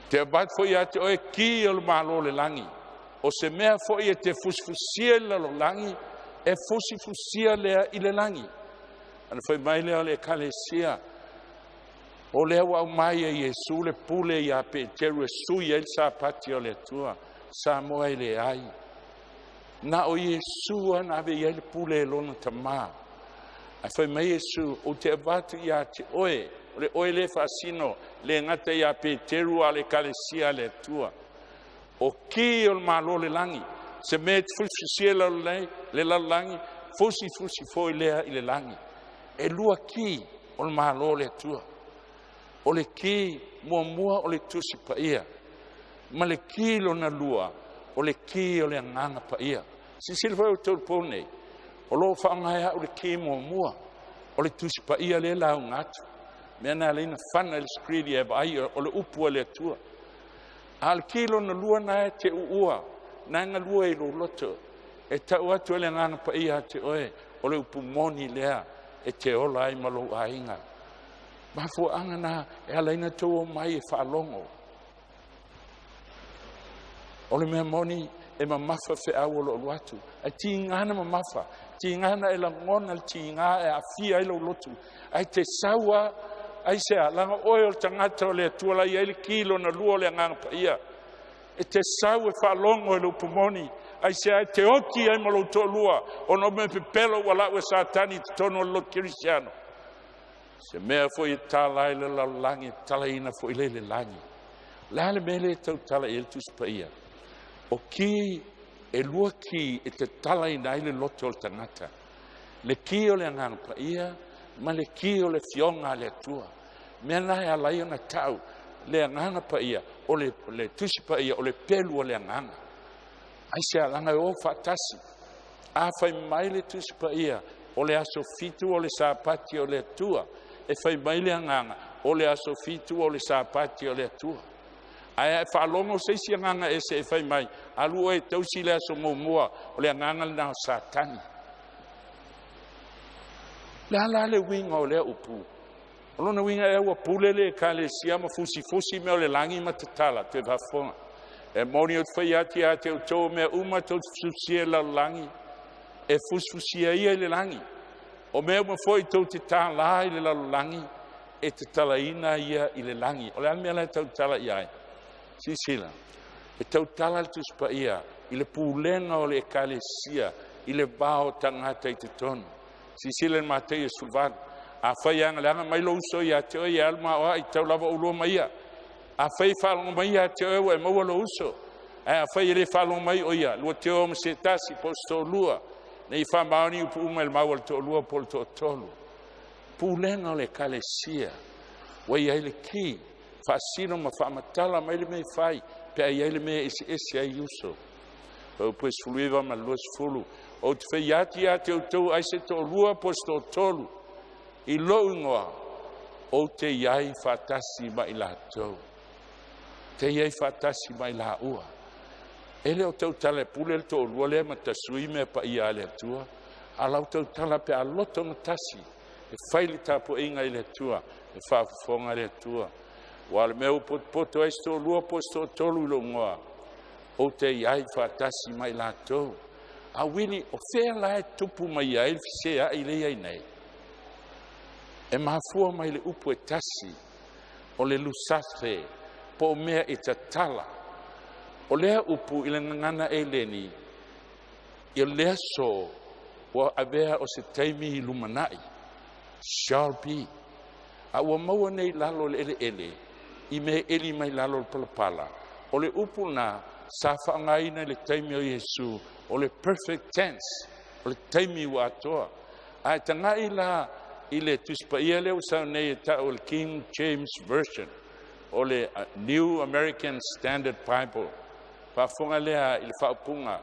Te avatu fo ia te oe ki o le malo le langi. O se mea fo ia te fusfusia le lo langi, e fusifusia lea i le langi. Ana foi mai lea le Ekalesia. O lea wa mai e Yesu le pule ia Peteru e sui e sa pati o le tua. SAMOA i le ai. Na o Yesu ana ave ia le pule e lona tamā. Ai foi mai Yesu o te avatu ia te oe. O le oe le fasino le ngata ia Peteru a le Ekalesia le tua. O ki o le malo le langi. Se me te fusia le langi, fusi foi lea i le langi. E lua ki o le malo le tua. O le ki mua o le tusi pa ia. Ma le ki lo na lua, o le ki o le anganga pa ia. Si silva o tau pone, o lo whaangaya o le ki mua, o le tusi pa ia le lau ngatu. Mea na leina whana le skridi e vai o le upua le atua. A le ki lo na lua na e te uua, na nga lua i lo loto. E tau atu le anganga pa ia te oe, o le upumoni lea, e te ola ai malo ainga. Mafu angana e alaina tau o mai e whaalongo. O le mea moni e mamafa fe au o lo loatu. Ai ti ngana mamafa. Ti ngana e la ngona ti ngā e a fia i lo lotu. Ai te saua, ai se a langa oe o tangata o le tuala i ele kilo na lua o le nganga pa ia. E te sau e whalongo e lo pumoni. Ai se a te oti ai malo to lua. O no me pepelo wala ue satani te tono lo kirisiano. Se mea fo i tala i le langi, tala ina fo i le langi. Lale mele tau tala i el tus pa ia. O ki e lua ki e te tala i nai le loto o le tangata. Le ki o le anganga pa ia, ma le ki o le fionga le atua. Mea nai alai o na tau, le anganga pa ia, o le tusi pa ia, o le pelu o le anganga. Ai se alanga e o fatasi. A fai mai le tusi pa ia, o le aso fitu o le sapati o le atua. E fai mai le anganga, o le aso fitu o le sapati o le atua. Ai whalongo seisi anganga e se e whai mai. Alu e tausi lea so mua o le anganga le nao satani. Lea la le winga o lea upu. O lona winga e ua pule le Ekalesia ma fusi mea o le langi ma te tala, te wafonga. E moni o te whai ati o tō mea uma tau fusia la langi. E fusia ia i le langi. O mea uma foi tau te tala i le la langi. E te tala ina ia i le langi. O le almea le tau tala ia. Sisila, e tau tala le tuspa ia, i le pulenga o le Ekalesia, i le bao tangata i te tonu. Sisila le matei e sulvanu. A whai anga le anga mai lo uso ia te oe alma oa i tau lava uloa mai ia. A whai whalonga mai ia te oe e maua lo uso. A whai le whalonga mai o ia, lua te oe se tasi posto lua. Nei whamaoni upu uma il maua le to lua pol to tolu. Pulenga o le Ekalesia, wai ai le ki. Fasino ma whaamatala mai le mei whai, pe ai ele mea esi ai uso. Pau pues fuluiva ma luas fulu. O te whai ati o tau aise to lua posto tolu. I lo ingoa, o te iai whatasi mai la tau. Te iai whatasi mai la ua. Ele o tau tala pule le to lua le ma tasui mea pa ia le atua. Alau tau tala pe a loto na tasi. E whaili tapo inga i le atua. E whaafufonga le atua. Wale meu poto esto lua posto tolu lo ngoa. O te iai whatasi mai la tau. A Willie, o whea la e tupu mai ai fisea i le ai nei. E mahafua mai le upu e tasi. O le lusafe. Po mea e ta tala. O lea upu i le ngana e leni. I lea so, ua avea o se taimi lumanai, shall be. A ua maua nei lalo le ele, I me eli mai lalo le palapala. O le upu na, sa whaangaina le taimi o Yesu, o le perfect tense, o le taimi ua atoa. Ai tangai la, I le tuspaia leo sa nei ta o le King James Version, o le New American Standard Bible. Whafonga lea I le whaupunga,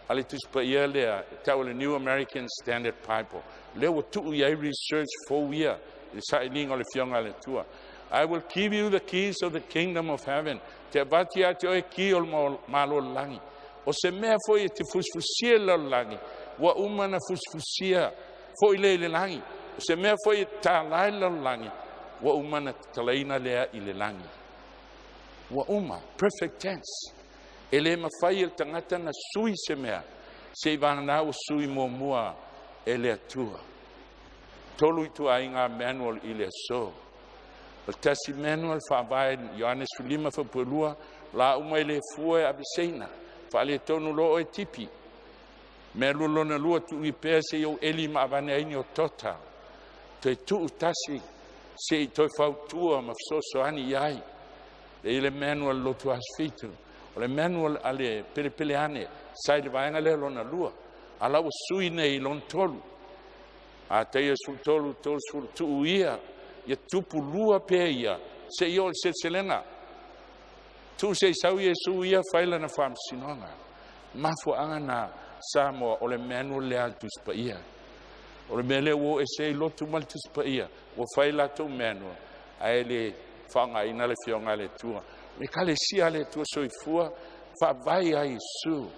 a le tuspaia lea ta o le New American Standard Bible. Leo wa tuu iai research for ia, I sa ininga o le fionga le tua. I will give you the keys of the kingdom of heaven. Te avati ati o e ki o le malo langi. O se mea foi te fusfusia le langi. Wa umana fusfusia foi le langi. O se mea foi talai le langi. Wa umana talaina lea I le langi. Wa uma, perfect tense. Ele mawhai il tangata na sui se mea. Se vana o sui mua ele atua. Tolu itu ainga manual I le so. O tasi manual whaavai Ioannes Filima whapulua la uma I le fua abiseina. Whaale tonu lo e tipi. Me lulona lua tu I pēr se iau eli maavane aini o tota. Toi tu tasi se I toi whautua ma fsoso ani iai. Le ile manual lo tu asfitu. O le manual ale pele ane sai le vaenga le lona lua. Ala o sui nei lon tolu. A teia sul tolu sul tu ia. Ia tupu lua pe ia. Se iau se selenga. Tu se sau Yesu ia faila na fam sinonga. Mafu anga na Samoa o le manual le altus pa ia. O le mele wo e se lotu maltus pa ia. O faila tu manual. A ele whanga ina le fionga le tua. Ekalesia le tua Soifua. Whaavai a Yesu.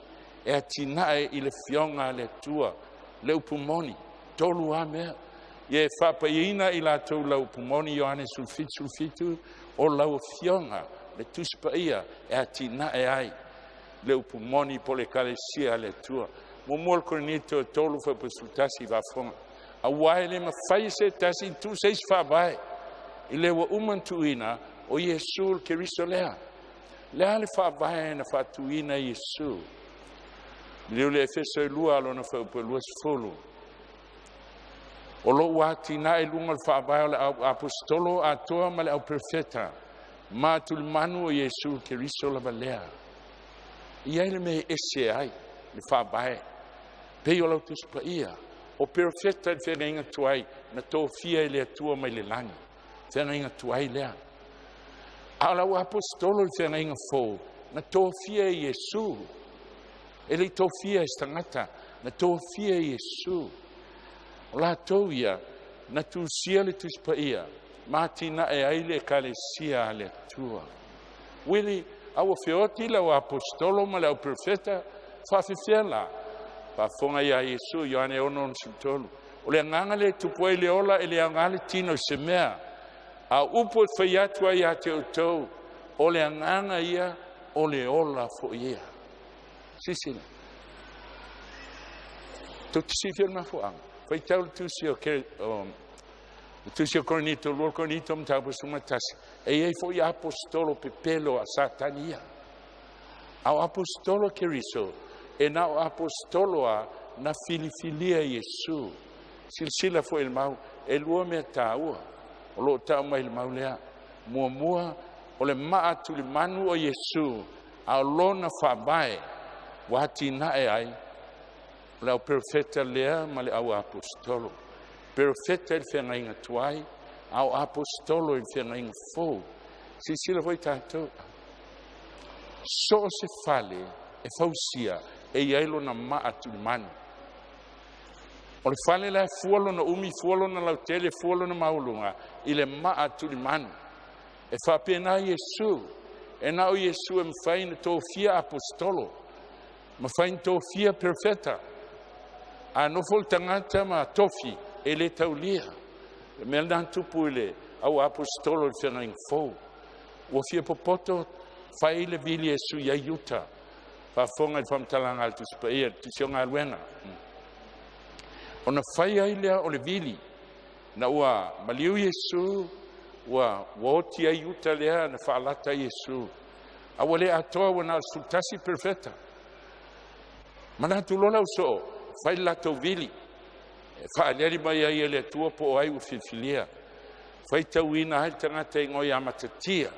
E atinae I le fionga le tua. Le upumoni. Tolu a mea. Ie whapaina I la tau lau upumoni Ioannes sulfitu. O lau fionga. Le tuspaia e atina e ai le upumoni po le Ekalesia le tua mo mol cornito tolu fa pesultasi va fonga a waile ma faise tasi tu seis fa vai ile wa umantuina o Yesu ke risolea le ale fa vai na fa tuina Yesu le efeso lua lo na fa pelua sfolo o lo watina e lunga fa vai le apostolo Atua ma le profeta Matul manu o Yesu ke risola valea. Ia ele me ese ai, le whabae. Pei o lautus pa ia. O perfeta e whenga inga tuai, na tō fia ele atua mai le langi. Whenga inga tuai lea. Ala o apostolo e whenga inga fō, na tō fia Yesu. Ele tō fia estangata, na tō fia Yesu. O la tō ia, na tū sia le tus pa ia. Matina e aile Ekalesia le tua. Willie, au feoti la o apostolo ma le o profeta whawhiwhela. Whafonga ia Yesu, Ioane onon sintolu. O le nganga le tupoe le ola e le angale tino se mea. A upo whaiatua ia te utou. O le nganga ia, o le ola fo ia. Sisina. Tuti firma fo ang. Whaitau tusi o ke... Tu se cornito, lo cornito mta busumatas. E foi apostolo pepelo a satania. Ao apostolo keriso, e na apostolo a na filifilia Yesu. Silsila foi il mau, e l'uomo taua. O lo tau mai il mau lea. Mua, o le maatu li manu o Yesu. Ao lona fabae, wati na e ai. Le au profeta lea, ma le au apostolo. Perfetta il whenga inga tuai, au apostolo il whenga inga fō. Si sila voi tātou. So se fale, e fausia, e iailo na maa tuli manu. O le fale la fualo na umi, fualo na lautele, fualo na maulunga, i le maa tuli manu. E whapena Yesu, e nao Yesu e mwhaina tō fia apostolo, mwhaina tō fia perfetta. A nofol tangata ma tofi, e le taulia. Me aldan tupu ele, au apostolo le whenga inga fō. Ua fia popoto, whai le vili Yesu ia yuta. Whafonga i whamtalanga al tuspa ea, tusionga alwenga. O na whai ai lea o le vili. Na ua maliu Yesu, ua woti ai yuta lea na whaalata Yesu. Awa le atoa wana sultasi perfeta. Mana tu lola uso, fai la to vili. Whaaneri mai ai ele tua po ai u whiwhilia. Whai tauina hai tangata i ngoi amatatia.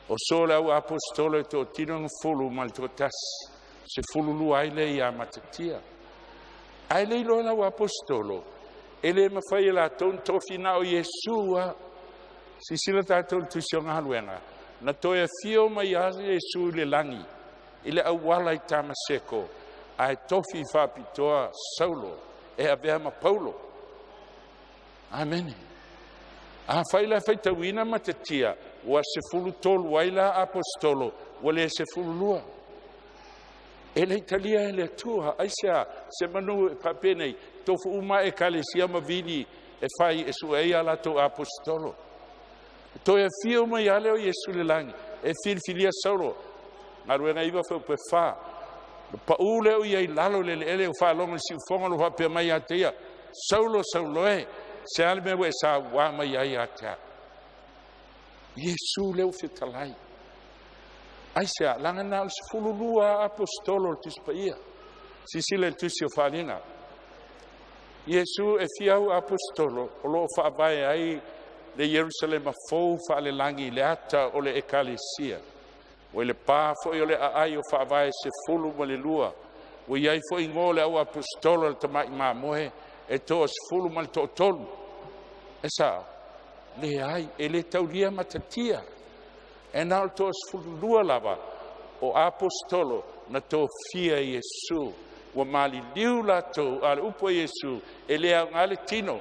O sola au apostolo e tō tino ngafulu mal tō tasi. Se fululu aile i amatatia. Aile i lola au apostolo. Ele mawhai e la tōn tōwhina o Yesua. Si sila tātou tusio ngaluenga. Na toia fio mai azi Yesu le langi. Ile au wala i tamaseko. Ai tofi whapitoa Saulo. E avea ma Paulo. Amen. A whaila whaitawina matatia. Wa se fulu tolu waila apostolo. Wale se fulu lua. Ele italia ele atua. Aisea se manu papenei. Tofu uma Ekalesia ma vili. E whai e sueia la to apostolo. Toia fio mai ale o Yesu le langi. E filia Saulo. Ngaruenga iwa whau pe wha. Pa ule o iei lalo le ele o whalonga si ufonga lo hapea mai atea. Saulo e. Se alme we sa wa mai ai atea. Yesu leo fitalai. Aisea, langa na al fululua apostolo tispaia. Sisile tusio falinga. Yesu e fiau apostolo. O lo whaavae ai le Jerusalem fou whaale langi le ata o le Ekalesia. O le pā foi o le ai o whaavae se fulu ma le lua. O iai foi ngō le au apostolo le tamai mā mohe. E tō se fulu ma le tō tolu. E sao, le ai, e le taulia matatia. E nao tō se fulu lua lava. O apostolo na tō fia Yesu. Wa mali liu la tō al upo Yesu. E le au ngale tino.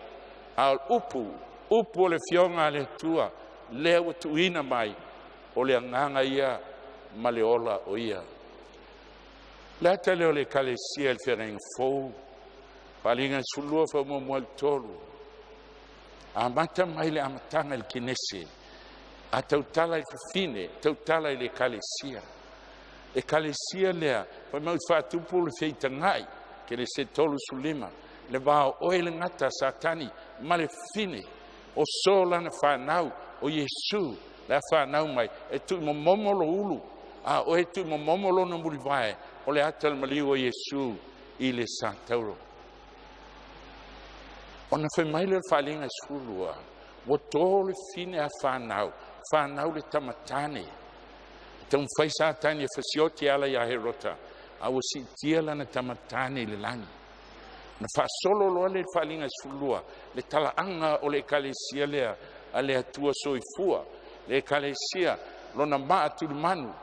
Al upu o le fionga le tua. Le wa tuina mai. O le anganga ia. Ma le ola o ia. La tale o le Ekalesia il fereng fou. Palinga sulua fa mo mo tolu. Amata mai le amatanga il kinese. A tautala il fine, tautala il Ekalesia. Ekalesia lea, pa mau fatupu le feitangai, ke le se tolu sulima. Le vao oe le ngata satani, ma le fine. O sola na whanau, o Yesu, la whanau mai, e tu momo lo ulu. A oe tu momo lo na murivae, o le atal maliu o Yesu, i le santauro. Ona foi mai le whalinga skulua, o tō le fine a whanau le tamatane. Tau whai satani e whasioti ala ia herota, a o si tia lana tamatane le langi. Na whasolo loa le whalinga skulua, le talaanga o le Ekalesia lea, a le Atua Soifua, le Ekalesia, lona maa tulimanu,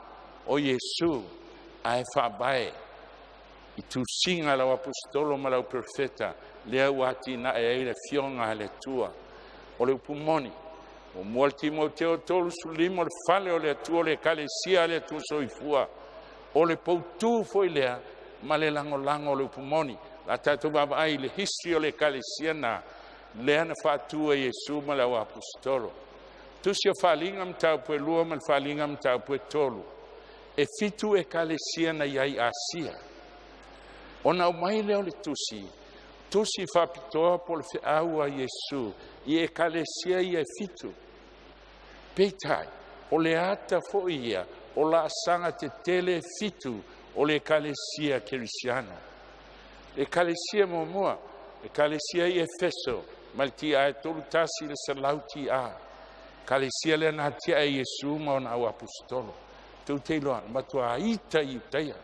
o Yesu, a e whabae, i tu singa lau apostolo ma lau profeta, lea wati na e eile fionga le tua, o le upumoni, o mualti mo teo tolu sulimo le fale o le atua le Ekalesia le tu Soifua, o le poutu foi lea, ma le lango o le upumoni, la tatu baba ai le history o le Ekalesia na, lea na fatua Yesu ma lau apostolo. Tu si o falinga mtau pue lua ma falinga mtau pue tolu. E fitu Ekalesia na iai Asia. Ona o mai leo le tusi whapitoa po le whiau a Yesu, i Ekalesia i e fitu. Peitai, o le ata fo ia, o la asanga te tele fitu, o le Ekalesia Kerisiana. Ekalesia momoa, Ekalesia i Efeso, malti a e tolu tasi le salauti a. Ekalesia le natia e Yesu ma ona au apostolo. Tau teiloa, matua ita i utaia.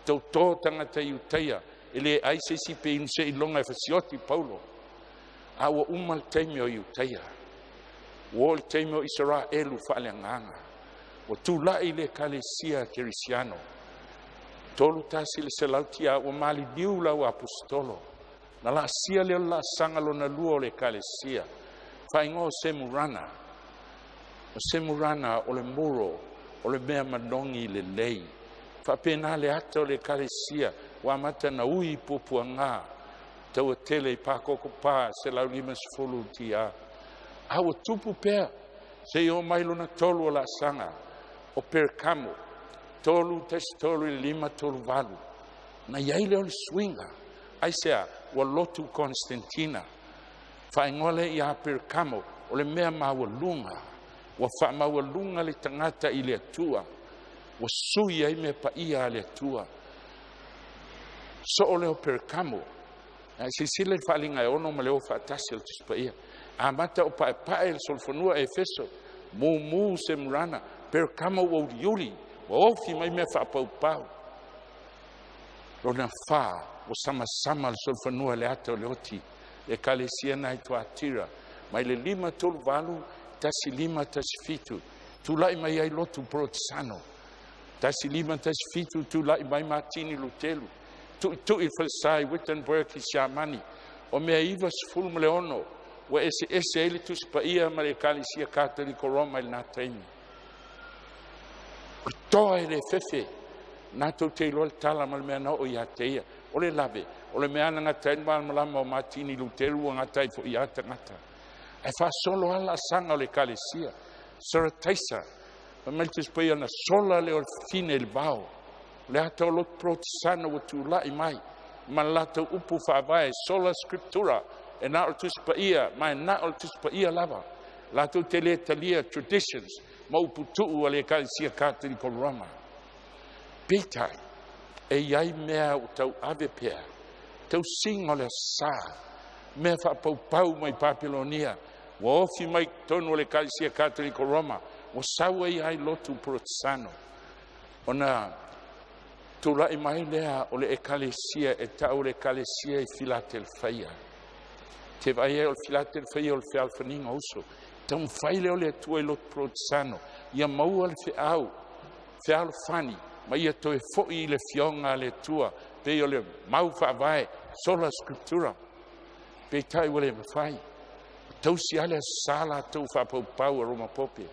Tau tō tangata i utaia. Ele aise si pe inse i longa e fasioti Paulo. Awa umal teimio i utaia. Wol teimio Israelu whaale nganga. O tu la i le Ekalesia Kerisiano. Tolu tasi le selautia o mali diula o apostolo. Na la sia leo la sangalo na lua o le Ekalesia. Whaingo o semurana. O semurana o le muro. O le mea manongi le lei. Whapena le ata o le Ekalesia. Wa mata na ui pupua ngā. Tau tele i pākoko pā. Se lau lima sifolu tia. Awa tupu pēr. Se i o mailo na tolu o la sanga. O perkamo. Tolu tolu i lima tolu valu. Na iaile o le swinga. Aisea. Wa lotu Konstantina. Whaingole i a perkamo. O le mea maua lunga. Wa whaamaua lunga le tangata i le atua. Wa sui ai me pa ia le atua. so o leo perkamo sisile falinga ono ma leo fatasi o tispaia amata o pae solfonua Efeso mu semrana perkamo o yuli o fi mai me fa pau Rona fa o sama solfonua le ato leoti Ekalesia na Tuatira mai le 5 tolu valu tasi 5 tasi fitu tulai mai ai lotu protsano tasi 5 tasi fitu tulai mai Martini Lutelu tu il falsai Wittenberg i Shamani o mea ivas fulmleono wa ese elitus paia ma le Ekalesia Catholico Roma il natemi toa ele fefe nato te lo tala mal mena o ia teia o le lave o le mea nga taen mal malama o Martini Lutelu nga tai fo ia ngata e fa solo alla sanga o le Ekalesia sora taisa ma meltis paia na sola le o fine il bao le ato lo protsano o tu lai mai ma lato upu FAAVAVAU sola Scriptura e na o tus paia ma na o tus paia lava lato tele Italia traditions ma upu tu o le Ekalesia Catholico Roma Petai e iai mea o tau ave pea tau singo le sa mea fa pau mai Papilonia o ofi mai tonu le Ekalesia Catholico Roma o sawa iai lotu protsano ona tulai mai lea o le Ekalesia e tau le Ekalesia i Filadelfia te vai o Filadelfia o le fealfaninga uso tau mfaile o le atua i lotu protsano ia maua le fealfani ma ia toe fo'i le fionga le tua pe o le mau FAAVAVAU sola Scriptura pe tai wale mawhai tau si ale sala tau whapau Roma pope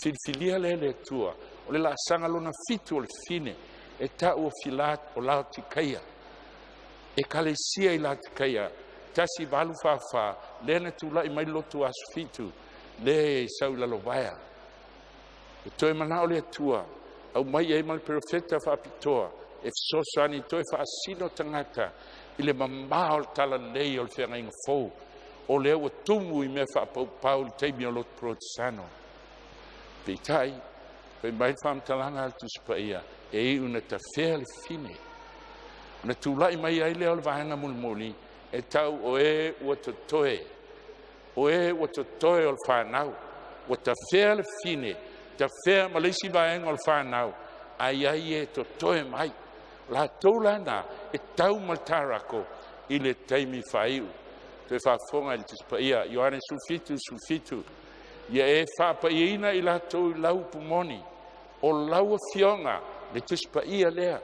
filfilia le tua o le la sanga lona fitu o le fine e tau o filat o lao tikaia Ekalesia i la tikaia tasi valu fafa lena tu lai mai lotu asu fitu le sau la lovaia e toi manao le tua au mai e mal profeta fa pitoa e sosani toi fa asino tangata ile mamao tala lei o fenga in fo o le o tumu i me fa pau te mi lot protsano pitai pe mai fam talanga altu spaia e una ta fel fine na tu lai mai ai le o vanga mulmuli e tau o e o totoe o fanau o ta fel fine ta fer malisi vaenga o fanau ai e totoe mai la tolana e tau maltarako ile taimi faiu te fa fonga il tispaia Ioane sulfitu ia e fa paina i la to lau pumoni o lau fionga le tispaia lea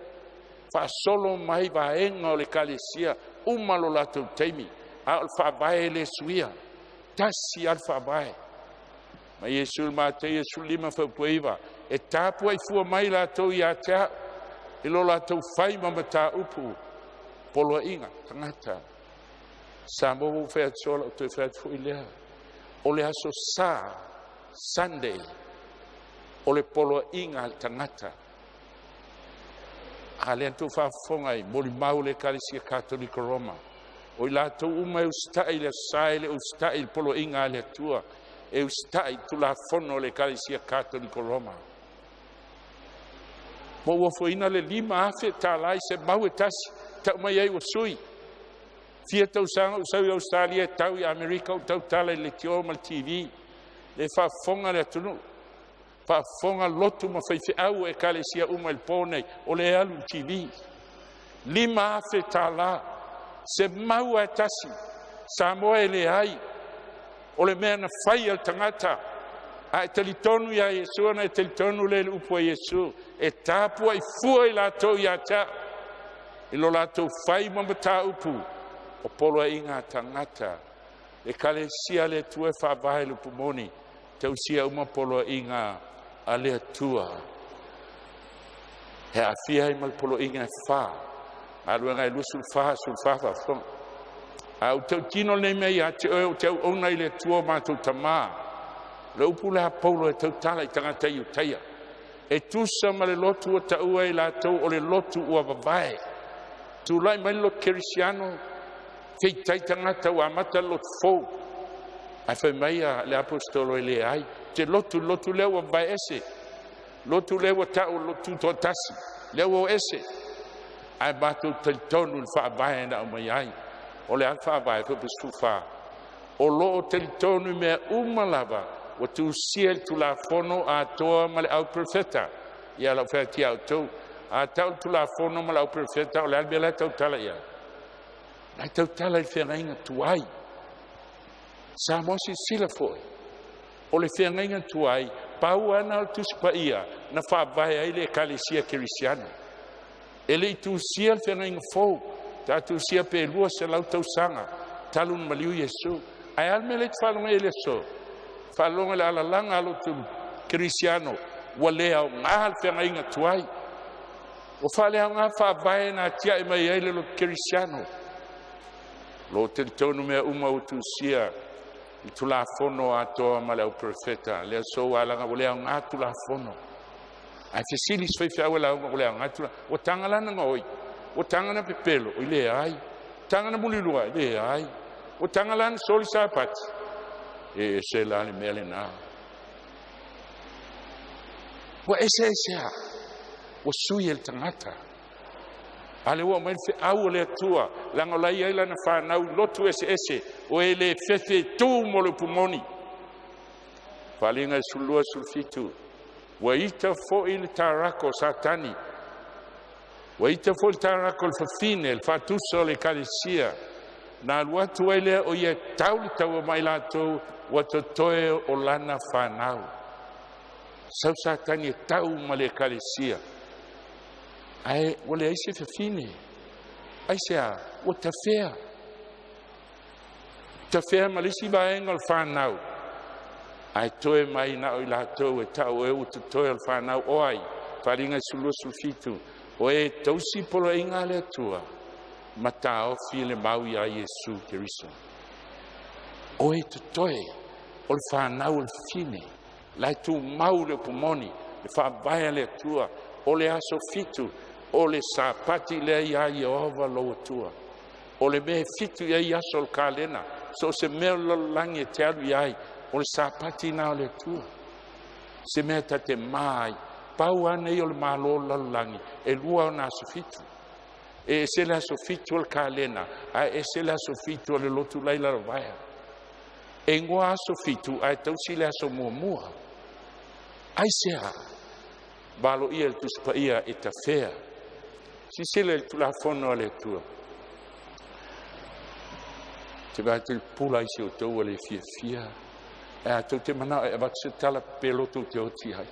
fa solo mai vaenga o le Ekalesia umalo la to taimi al FAAVAVAU le suia tasi al FAAVAVAU ma Yesu Matei su lima fa puiva e tapu ai fu mai la to ia ta e lo la to fai mamata upu polo inga tangata Samoa fe sola to fe fu ilea o le aso sa Sunday o le polo inga tangata ale to fa fongai moli mau le Ekalesia Catholico Roma o la to uma ustai le sai le ustai polo inga le tua e ustai tu la fono le Ekalesia Catholico Roma mo wo foina le 5 afe talai se mau tasi ta mai ai o sui fia tau sanga usau i Australia tau i Amerika tau tala le tio mal TV le fa fonga le tunu fa fonga lotu ma fai au Ekalesia uma il pone o le alu TV 5 afe tala se mau tasi Samoa LEI o le mea na fai al tangata a telitonu ya Yesu na telitonu le upo Yesu e tapu ai fua i lato ya ta i lo lato fai mamata upu o polo inga tangata Ekalesia le tue FAAVAVAU le pumoni tau sia uma polo inga a le tua he a fia i mal polo inga fa a luenga i lusul fa fa fong au tau tino le mei a te o tau ona i le tua mātou tamā le upu le apolo e tau tala i tangata i utaia e tusa ma le lotu o taua i latou o le lotu ua vavae tu lai mai lo kerisiano kei tai tangata ua amata lot fou a fai mai a le apostolo e le ai te lotu leo vavae ese lotu leo tau lotu to tasi leo ese ai mātou talitonu le whaavae na o mai ai. O le whaavae whapastuwha. O loo talitonu mea umalava, o tu sia tu la fono a toa ma le au profeta. Ia la whatia au tau. A tau tu la fono ma le au profeta o le albea la tau tala ia. Lai tau tala i whengainga tuai. Samoa si sila foi. O le whengainga tuai, pau ana o tuspa ia, na whaavae ai le Ekalesia Kirisiana. Ele i tu sia le whengainga fou, ta tu sia pe lua se lau tau sanga, talun maliu Yesu. Ai alme le whalonga ele so, whalonga le alalanga alo tu Kirisiano, walea o ngā le whengainga tuai. O whalea o ngā whaavae na tia i mai eile lo Kirisiano. Lo te tonu mea uma o tu sia, i tu la fono atoa ma le au profeta, lea so alanga o lea ngā tu la fono. Ai te sili swaifi au la o lea ngā tu la, o tangalana ngoi, o tangana pepelo, o lea ai, tangana mulilua, lea ai, o tangalana soli sapati, e se la le mele na. Wa ese a, o sui el tangata. Ale wa mai fe au le tua langa lai ai lana fa nau lotu ese o ele fefe tu mo le pumoni falinga sulua sulfitu wa ita fo il tarako satani wa ita fo il tarako il fafine il fatuso le Ekalesia na watu ele o ye tauli tau mai la tu wa toe o lana fa nau sau satani tau ma le Ekalesia. Ai, wale ai se fafine. Ai se a, o tafea. Tafea malisi vaenga al whanau. Ai toe mai na o la tau e tau e o te toe al whanau o ai. Wharinga sulua sulfitu. O e tausi polo inga le atua. Mata o file mau ia Yesu Kiriso. O e te toe o le whanau al fine. Lai tu mau le pumoni. Le whaabaya le atua. O le aso fitu. O le sapati le ia Jehova lo tua. O le me fitu ia sol kalena. So se me lo langi te alu iai. O le sapati na o le tua. Se me te mai. Pau ane i o le malo la langi. E lua o na sofitu. E se la sofitu o kalena. E se la sofitu o le lotu lai la rovaya. E ngoa sofitu ai tausi le aso mua mua. Ai sea. Balo ia il tuspa ia e tafea. Si sile il tulafono alle tua. Te vai te pula i si o tau ale fia. E a tau te mana e wat se tala peloto te oti hai.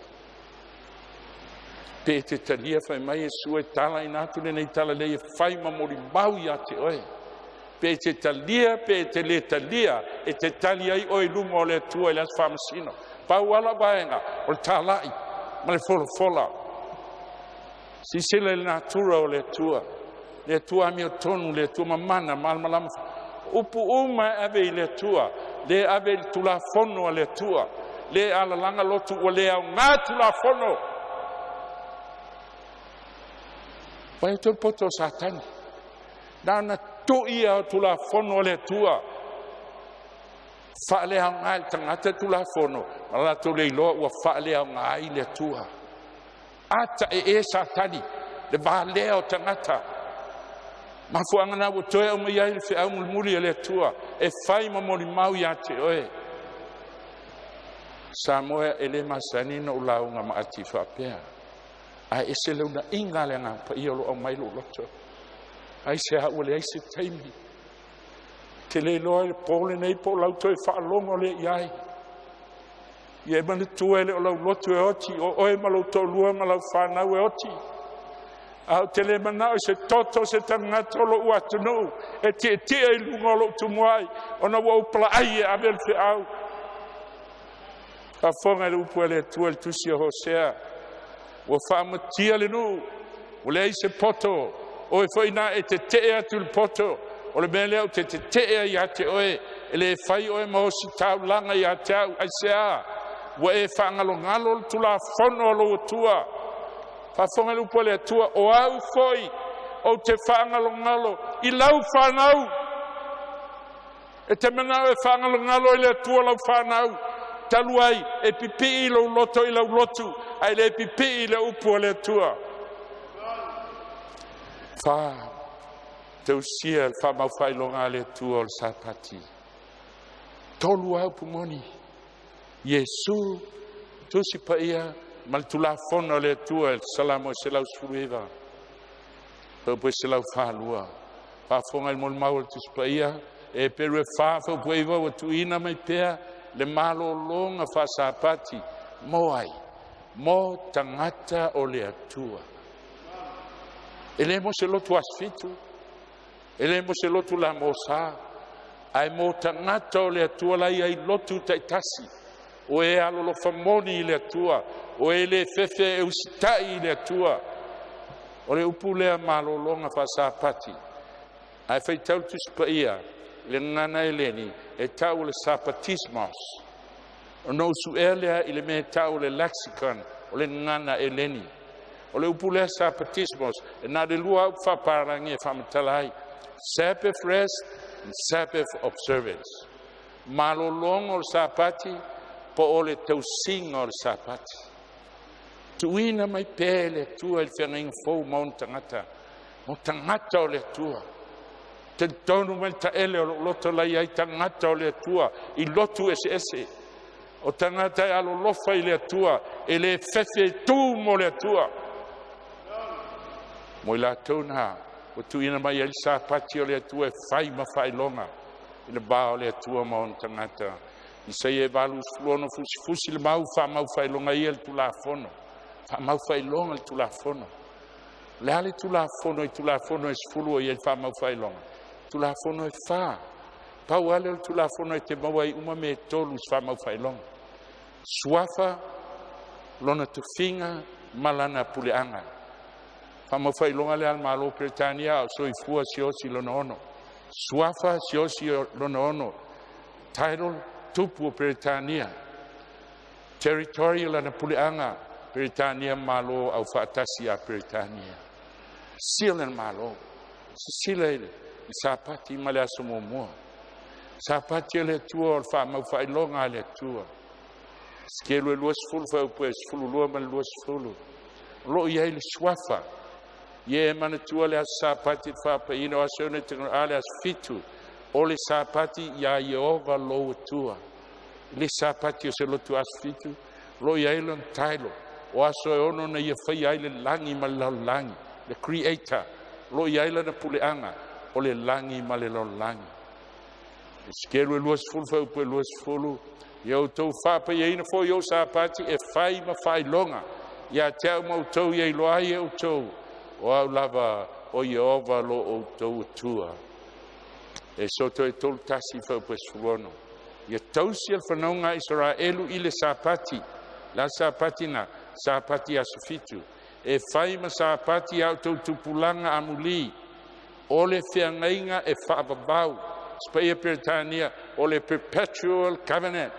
Pe te talia fai mai e sua e tala i natu le nei tala lei e fai mamori mau ia te oe. Pe te talia, pe te le talia e te talia i oe lungo le tua e las famasino. Pau ala vaenga o le talai. Ma le fola. Si sila le natura o le tua amio tonu, le tua mamana, malmalama. Upu uma ave i le tua, le ave il tulafono o le tua, le alalanga lotu o le au ngā tulafono. Pai tu poto satani. Nana tu ia o tulafono o le tua. Whaale au ngā il tangata tulafono, ala tu le iloa ua whaale au ngā i le tua. Ata e satani, le vālea o tangata. Mafuanga na o toe o mai ai le whiau mulmuri e le tua, e whai mamori mau ia te oe. Samoa e le masanina o launga maati whapea. Ai e se leuna inga le ngā pa iolo o mai lo loto. Ai se hau le aise taimi. Te le loa le pole nei po lau toe whaalongo le iai. Ie mani tuele o lau lotu e oti, o oe ma lau tau lua ma lau whanau e oti. Au te le manao se toto se tangata o lo uatunu, e te e lunga o lo tumuai, o na wau pala ai e abel fe au. Ka whonga le upu e le tua le tusi o Hosea, o whaamatia le nu, o le aise poto, o e whaina e te atu le poto, o le mele au te i a te oe, e le whai oe mahosi tau langa i a te au, ai se a, wa e whaangalongalo tu la whono lo tua. Whafonga lupo le tua o au foi, o te whaangalongalo, i lau whanau. E te menau e whaangalongalo i le tua lau whanau. Talu ai, e pipi i lau loto i lau lotu, ai le pipi i le upu le tua. Fa tausia le whamawhailonga le tua o le sapati. Tolu au pumoni. Yesu tusi pa ia mal tulafono le tua el salamo se lau suiva. Poi se lau whalua. Whafonga il mol maul tusi pa ia e peru e whawha puiva wa tuina mai pea le malo longa wha sapati. Moai. Mo tangata o le atua. Ele mo se lotu asfitu. Ele mo se lotu la mosa. Ai mo tangata o le atua lai ai lotu taitasi. O e alo lo famoni le atua. O e le fefe e usitai le atua. O le upu lea malo longa fa sapati. Ai fai tau tuspa ia. Le ngana eleni. E tau le sapatismos. O no su elea ile me tau le lexicon. O le ngana eleni. O le upulea sapatismos, e nā de lua au whaparangi e whamatalai. Sabbath rest and Sabbath observance. Malolongo o sapati, po o le tausinga o sapati. Tuina mai pele tua il whengainga fau maun tangata. Mo tangata o le tua. Te tonu mai ta ele o loto lai ai tangata o le tua. I lotu ese. O tangata e alo lofa i le tua. E le fefe tu mo le tua. Mo la tona o tuina mai el sapati o le tua e fai ma fai longa i le ba o le tua ma on tangata i sei e valu flono fusi le mau fai longa i el tulafono fa mau fai longa il tulafono le ale tulafono e sfulu i el fa mau fai longa tulafono e fa pau ale il tulafono e te mau ai uma me tolu fa mau fai longa suafa lona tufinga malana puleanga Fama fai longa le al malo Britania o Soifua siosi lona ono. Suafa siosi lona ono. Title tupu Britania. Territorial ana puleanga Britania malo au fatasi a Britania. Silen malo. Sile sapati male asomo. Sapati le tua fama fai longa le tua. Skelo luas fulu fa pues fulu lua mal luas fulu. Lo ia le suafa. Ye mana tua le sapati fa pa ino asone te ale as fitu o le sapati ya Yehova lo tua le sapati o se lo tu as fitu lo ya ilon tailo o aso ono na ye fa ya le langi malangi the creator lo ya ilon puleanga o le langi malelangi skelo luas fulu fa po luas fulu yo to fa pa ye ino fo yo sapati e fai ma fai longa ya tau mo to ye lo ai o to o au lava o Yehova lo o tau tua. E soto e tolu tasi whau pesuono. Ia tausi al whanaunga Israelu i le sapati. La sapati na, sapati asufitu. E whaima sapati au tau tupulanga amuli. O le whiangainga e FAAVAVAU. Speia Britania, o le perpetual covenant.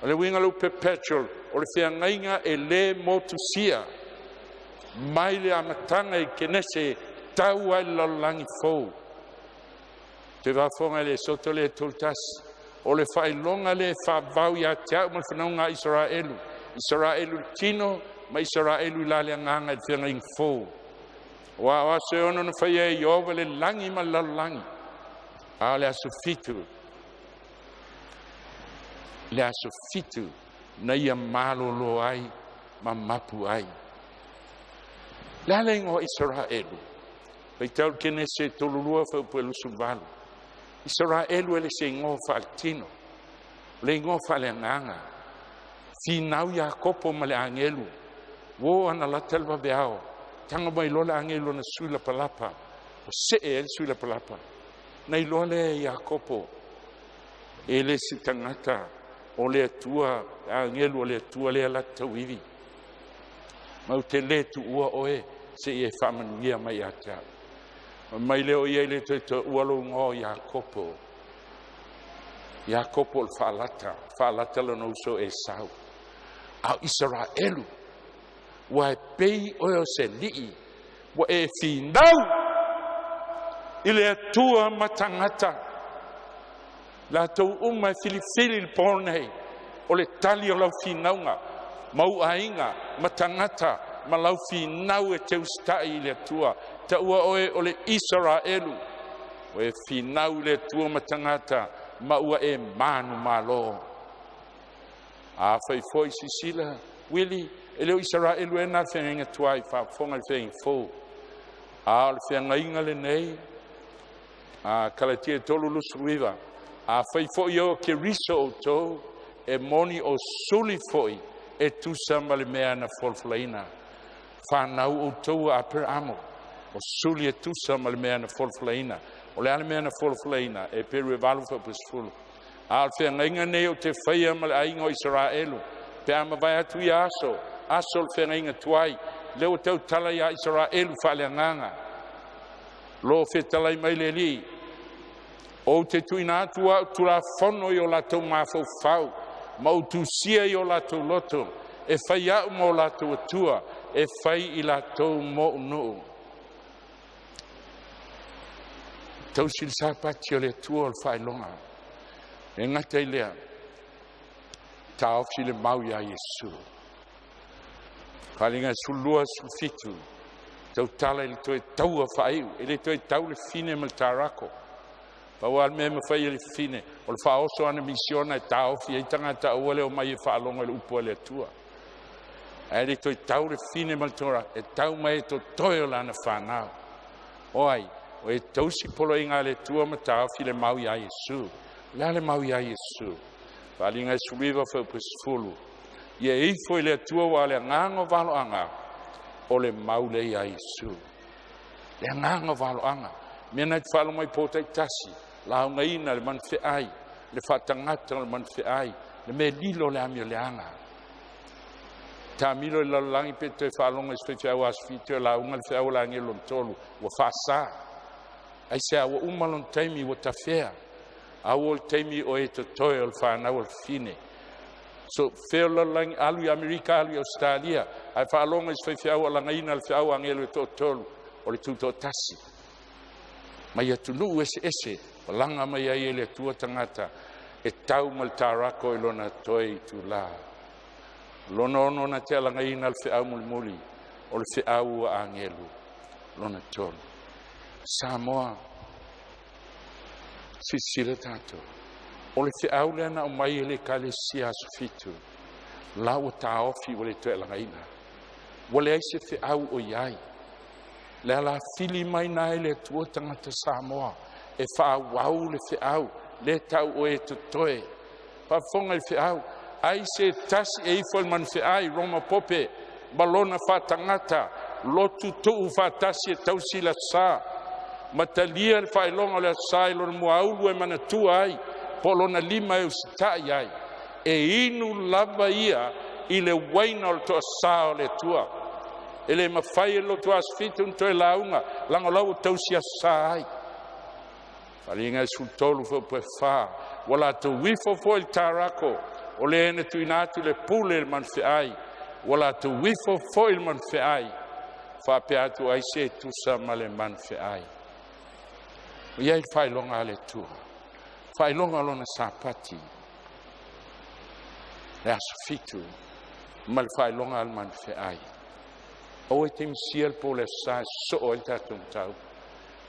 O le winga lo perpetual, o le whiangainga e le motusia. Mai le amatanga I kenese tau ai lalangi fou. Te wafonga le soto le tultas. O le whailonga le whaavau ia teau ma whanaunga Israelu. Israelu tino ma Israelu la le nganga I whengaing fou. Wa se ono na whaia I ova le langi ma lalangi. A le aso fitu. Le aso fitu na ia malo lo ai ma mapu ai. Laleng o Israelu. Pei tau kene se tolulua whau puelu suvalu. Israelu ele se ngō whaatino. Le ngō whaleanganga. Finau ya kopo ma le angelu. Wo ana la telva beao. Tanga mai lola angelu na suila palapa. O se e suila palapa. Nei lole ya kopo. Ele si tangata. O le atua. Angelu o le atua le ala tauivi. Mau te le tu ua oe. Se e whamanuia mai a tau. Mai leo I le te ualo ngō Iakopo. Iakopo le whaalata le nouso e sau. Au Israelu. Wa e pei oe o se lii. Wa e whinau. I le atua matangata. La tau umai filifili le pōnei. O le tali o lau whinaunga. Mau ainga matangata. malau finau e te ustai le tua ta ua oe o le Israelu o e finau le tua matangata ma ua e manu malo a fai foi sisila Willie e leo Israelu e na whenga tuai whafonga le whenga fō a le whenga inga le nei a kalatia tolu lusuiva a fai foi o ke riso o tō e moni o suli foi e tusa ma le mea na folflaina whanau o tō a per amo o suli e tusa ma le mea na folflaina o le ale mea na folflaina e peru e valu fa pesfulu a le whenga inga nei o te whaia ma le ainga o Israelu pe ama vai atu i aso le whenga inga tuai leo tau tala ia Israelu whaleanganga lo whetalai mai le li o te tuina atua tura whono i o latou mafau fau ma o tusia i o latou loto e whai au mo latou atua e whai i latou mo unuu tau sil sapati o le atua o le whailonga e ngata i lea ta ofsi le mau ia Yesu whalinga sulua sulfitu tau tala i le toi taua whaiu e le toi tau le fine mal tarako Pawal me fai le fine o le faoso ana misiona e taofi e tangata ua leo mai e whaalonga le upo le atua e le toi tau le fine maltora e tau mai e to toio lana whanau oai o e tausi polo inga le tua ma taofi le mau ia Yesu le mau ia Yesu whalinga e suliva whau pesfulu ia ifo i le atua wa le ngango valo anga o le mau le ia Yesu le ngango valo anga mena te whalo mai pōtai tasi la unga ina le manwheai le whatangata le manwheai le me lilo le amio le anga ta milo i lalangi pe te whalonga i swewhiau aswhitio la unga le whiau la ngelon tolu wa whasa ai se awa umalon taimi wa tawhea awa o taimi o e to toi o le whanau o le fine so wheo lalangi alu i Amerika alu i Australia ai whalonga i swewhiau la ngaina le whiau angelo e to tolu o le tuto tasi mai atunu ese o langa mai ai le tua tangata e tau mal tarako i lona toi tu la lona ono na te alanga ina le whiau muli o le whiau a angelu lona tolu Samoa sisira tato o le whiau le ana o mai le Ekalesia sufitu la o taofi o le toi alanga ina wale aise whiau o iai le ala fili mai nai le tua tangata Samoa e whaawau le whiau le tau o e tutoe pa fonga le whiau ai se tasi e ifo le man whiai Roma pope balona whatangata lotu tuu whatasi e tausi la sa matalia le whailonga le sa ilo le muaulu e manatua ai polona lima e usitai ai e inu lava ia i le waina o le toa sa o le tua ele mafai lo tu asfitu to launga lango lau tausia sai falinga sul tolu fo pe fa wala to wifo fo il tarako ole ne tu inatu le pule il manfai wala to wifo fo il manfai fa pe atu ai se tu sa male manfai ia fai longa le tu fai longa lona sapati le asfitu mal fai longa al manfai o e te misia po le sa so o il tatum tau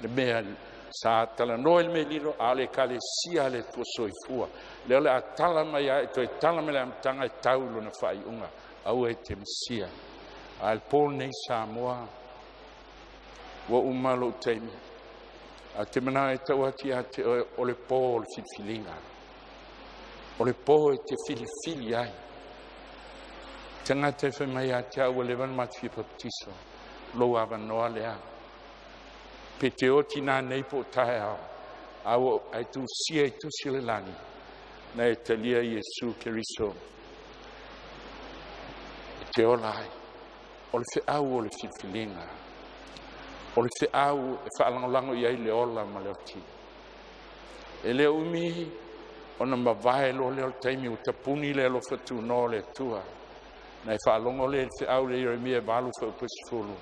le mea sa tala no il me lilo ale Ekalesia le tua Soifua le ole a tala mai a to e tala me le amtanga e tau lo na fai unga au e te misia al pol nei Samoa wa umalo teimi a te mana e tau ati a te o le po le filfilinga o le po e te filifili ai tangata fe mai a te au levan mati baptiso lo ava noa lea pe te oti nā nei po tae au ai tu sia i tu sile lani na e talia Yesu Keriso te ola ai o le whiau o le filfilinga o le whiau e whaalangolango i ai le ola ma leo ti e leo umi o na mawai lo leo taimi o tapuni le lo fatu no le tua na e whaalongo le whiau le Jeremia valu whau pesifulu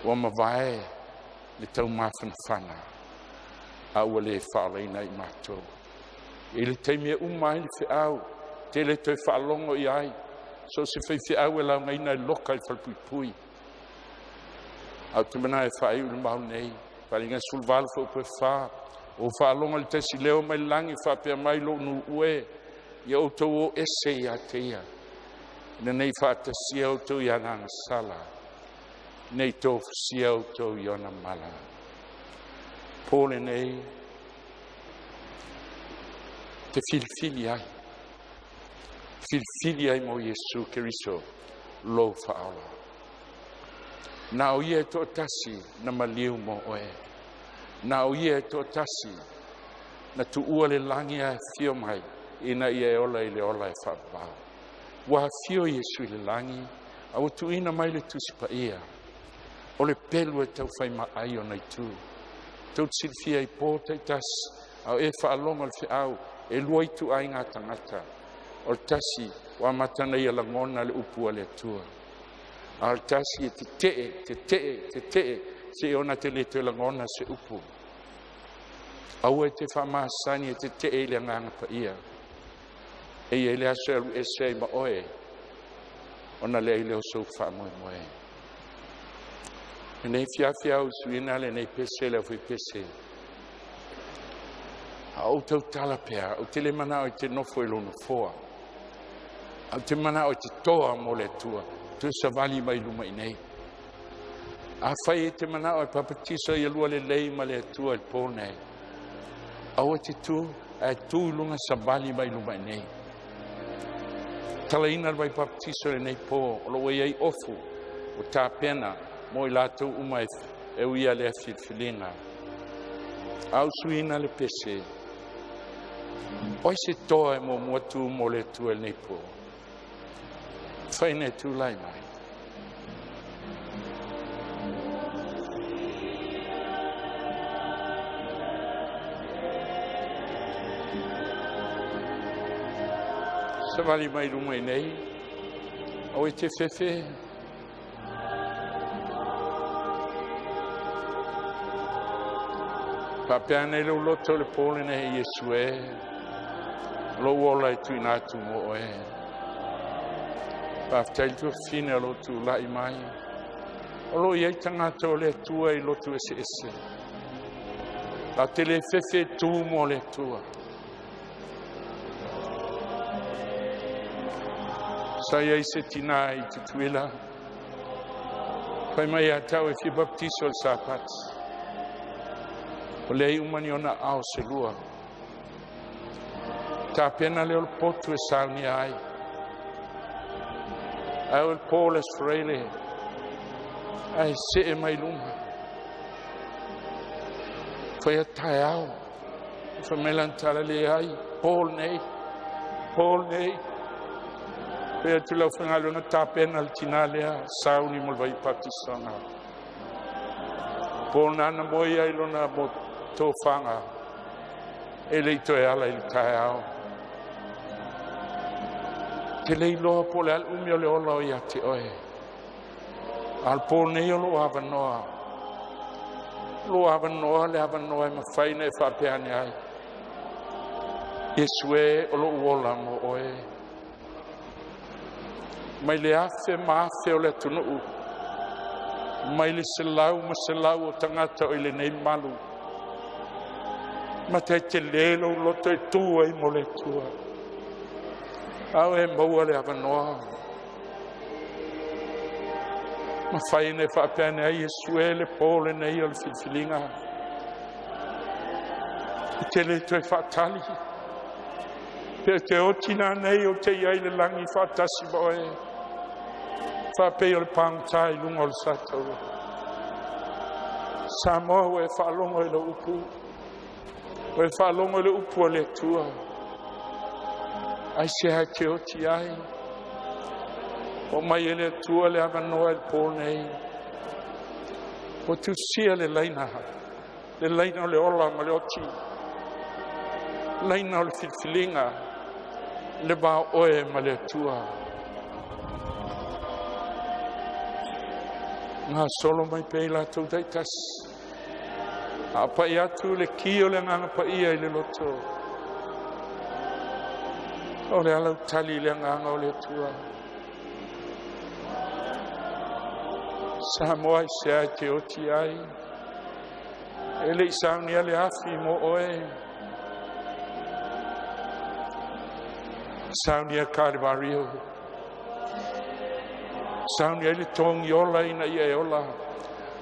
wa mawai le tau mawhanawhana a ua le whaaleina i mātou e le taimia umai le whiau te le toi whaalongo i ai so se whaiwhi au e lau ngaina e loka i whalpui. Au te mana e whae ulu mau nei, wharinga sulvalu fo pe wha, o whaalonga le tesi leo mai langi whapea mai lo nu ue, i autou o ese i a te ia. Na nei whaatasia autou i ananga sala, nei tō fisia autou i ona mala. Pōle nei, te filfili ai. Filfili ai mo Yesu Keriso, lo whaala. Na o ia tō tasi na maliu mo oe. Na o ia tō tasi na tu ua le langi a fio mai, ina ia e ola i le ola e whaapau. Wa fio Yesu i le langi, au tu ina mai le tusipa ia. O le pelu e tau whai maai o nei tū. Tau silfia i pōta i tas, au e whaalonga le whiau, e luai tu ai ngā tangata. O le tasi, wa matana i ala ngona le upua le atua. Al tasi e te tee, se ona te le te la ngona se upu. Au e te whamasani e te tee le nganga pa ia. E le aselu e sei ma oe, ona le leo sou whamoe moe. E nei fiafia au suina le nei pese le fui pese. Au tau tala pea, au te le mana o te nofo e lono foa. Au te mana o te toa mo le tua, tu sa vali mai luma i nei. A whai e te mana o papatisa i alua le lei ma le tua il pō nei. Au e te tu, e tu lunga sa vali mai luma i nei. Tala ina vai papatisa le nei pō, o lo wei ofu, o tā pena, mo i lātou umai e uia le whiwhilinga. Au suina le pese. Oi se toa e mo muatu mo le tua nei pō. Whaine tu lai mai. Sa vali mai rumai nei, o e te whewhe. Papea nei lo loto le pōle nei Yesu e, lo wola e tui nātu mo e. Paftai tu fine lo tu lai mai. O lo iei tangata o le tua i lotu ese ese. La te le whewhe tu mo le tua. Sa iei se tina i te tuila. Pai mai a tau e fi baptiso al sapats. O lei umani ona ao se lua. Ta pena le ol potu e salni ai. Au il Paul es freile. Ai se e mai luma. Foi a tai au. Foi melantala le ai. Paul nei. Foi a tula whangalo na ta pena al tinalea. Sauni mo vai patisanga. Paul nana moi ai lona mo tō whanga. E leito e ala i tai au. Te lei loa po le al umi o le ola o ia te oe. Al po nei o lo avanoa. Lo avanoa le avanoa e mawhaina e whapeane ai. Yesu e o lo uola mo oe. Mai le afe maafe o le tunuu. Mai le selau ma selau o tangata o le nei malu. Ma te lelo loto e tua i mo le tua. Au e maua le avanoa. Ma whaine whapeane ai Yesu e le pōle nei o le whiwhilinga. I te le tue whaatali. Pea te otina nei o te iai le langi whaatasi boe. Whapei o le pāngtai lunga o le satou. Samoa e whaalongo i le upu. E whaalongo i le upu o le tua. Ai se hai te oti ai. O mai ele tua le avanoa il pō nei. O tu sia le leina. Le leina o le ola ma le oti. Leina o le whiwhilinga. Le ba oe ma le tua. Ngā solo mai pei la tau daitas. A pai atu le kio le nganga pa ia i le loto. O le alau tali le nganga o le tua. Samoa I se ai te oti ai. E le sauni ale afi mo oe. Sauni a Calvario. Sauni le tongi ola ina ia ola.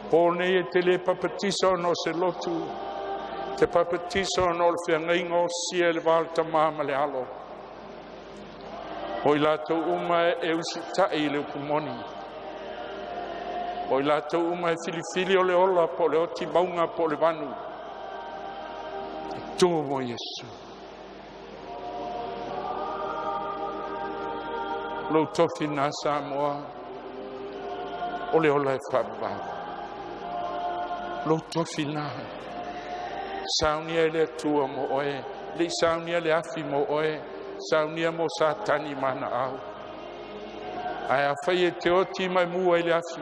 Pone e te le papatiso no se lotu. Te papatiso no le whiangaingo sia le valta mama le alo. Oi lato uma e usitai le upumoni. Oi lato uma e filifili o le ola po le oti maunga po le vanu. Tu mo Yesu. Lo tofi na Samoa. O le ola e FAAVAVAU. Lo tofi na. Saunia le tua mo oe. Le saunia le afi mo oe. Saunia mo satani mana au. Ai a whai e te oti mai mua i le afi.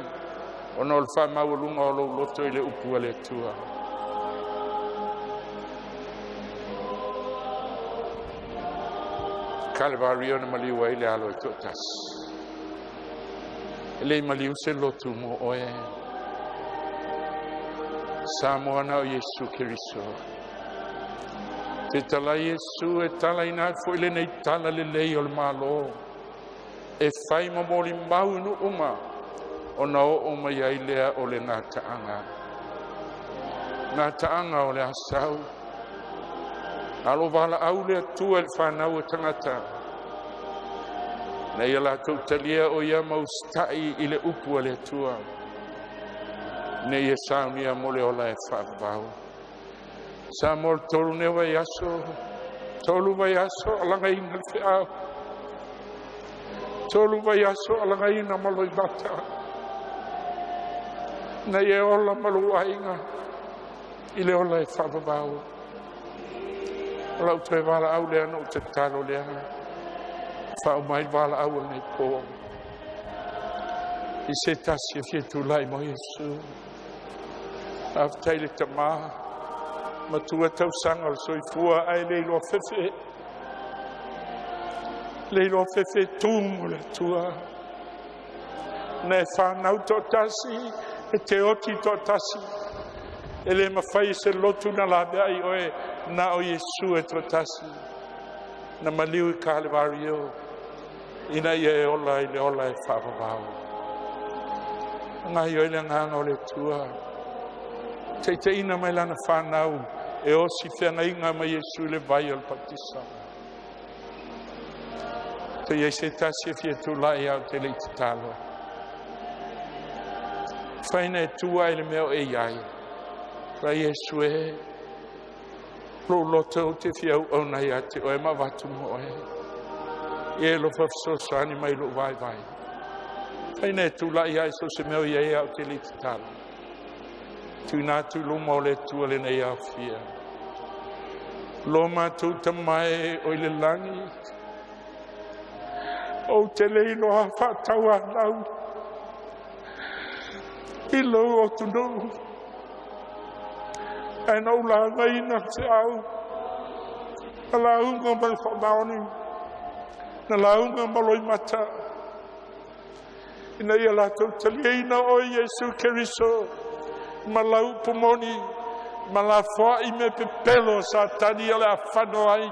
Ono le wha maulunga o lo loto i le upua le tua. Calvario na maliu ai le alo e totas. Le maliu se lotu mo oe. Samoa na o Yesu Kiriso. Te tala Yesu e tala ina fo ile nei tala lelei o le malo. E fai mamori mau nu uma. O na o mai ai lea o le ngā taanga. Ngā taanga o le asau. Alo wala au lea tua le whanau e tangata. Nei ala tau talia o ia maustai i le upua le tua. Nei e saunia mo le ola e FAAVAVAU. Sa mol tolu ne vai aso. Tolu vai aso alanga ina le whiau. Tolu vai aso alanga ina maloi bata. Nei e ola malu ainga. I le ola e FAAVAVAU. Lau te wala au lea no te talo lea. Whao mai wala au nei po. I se tasi e fietu lai mo Yesu. Aftai le ta maa. Matua tau sanga o Soifua ai leilo fefe. Leilo fefe tumu le tua. Ne whanau to tasi. E te oti to tasi. E le mawhai se lotu na la ai oe. Na o Yesu e tratasi. Na maliu I Calvario. Ina ia e ola I le ola e FAAVAVAU. Ngai o le nganga o le tua. Te ina mai lana whanau. E o si whianga inga mai Yesu le vai o le patisa. Te iei se tasi e fietu lai au te leiti talo. Whaina e tua I le meo e iai. Rai Yesu e. Lo loto o te fiau au nei ate o e mawatu mo e. E lo whafsosani mai lo vai vai. Whaine tu lai ai so se meo iei au te liti tala. Tu nātu lo mo le tua le nei au fia. Lo mātou tamai o le langi. O te leilo a whatau a lau. I lo o tu nou. E nau la ngaina se au. Na la unga mai whamaoni. Na la unga maloi mata. Ina ia la tau talieina o Yesu Keriso. Ma lau pomoni. Ma la fua I me pepelo sa tani ale a whano ai.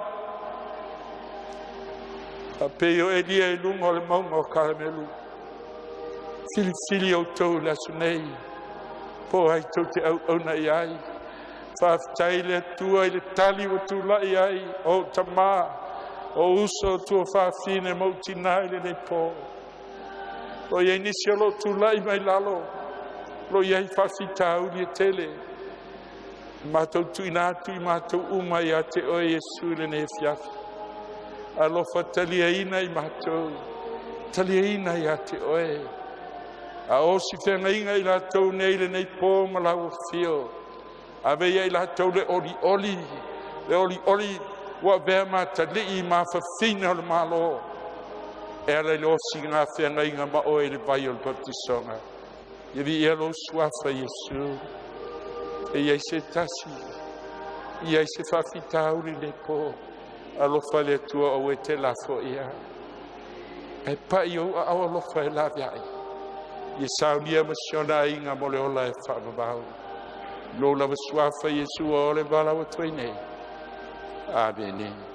A peo e lia e lunga o le maunga o karamelu. Fili o tau la sunei. Po ai tau te au nei ai. Whaftai le tua I le tali o tu lai ai o tamā. O uso tua whawhine mauti nai le ne po. O iei nisi alo tu lai mai lalo. Lo iei whawhita uli e tele. Mātou tuinatu I mātou umai a te oe Yesu le ne whiafi. Alofa talia ina I mātou. Talia ina I a te oe. A osi whenga inga I lātou nei le nei po malau whio. Ave ia I lātou le oli. Le oli. Wa vea mata lii ma whawhina o le malo. E ala le osi ngā whenga inga ma oe le vai o le baptisonga. Iawi ia lo suafa Yesu. E iai se tasi. Iai se whawhita uri le po. Alofa le tua o e te lafo ia. E pai o a awa lofa e la viai. Ye saulia masiona inga mo le ola e whaavavau. Lo lava suafa Yesu o le vala wa tuine. Amen.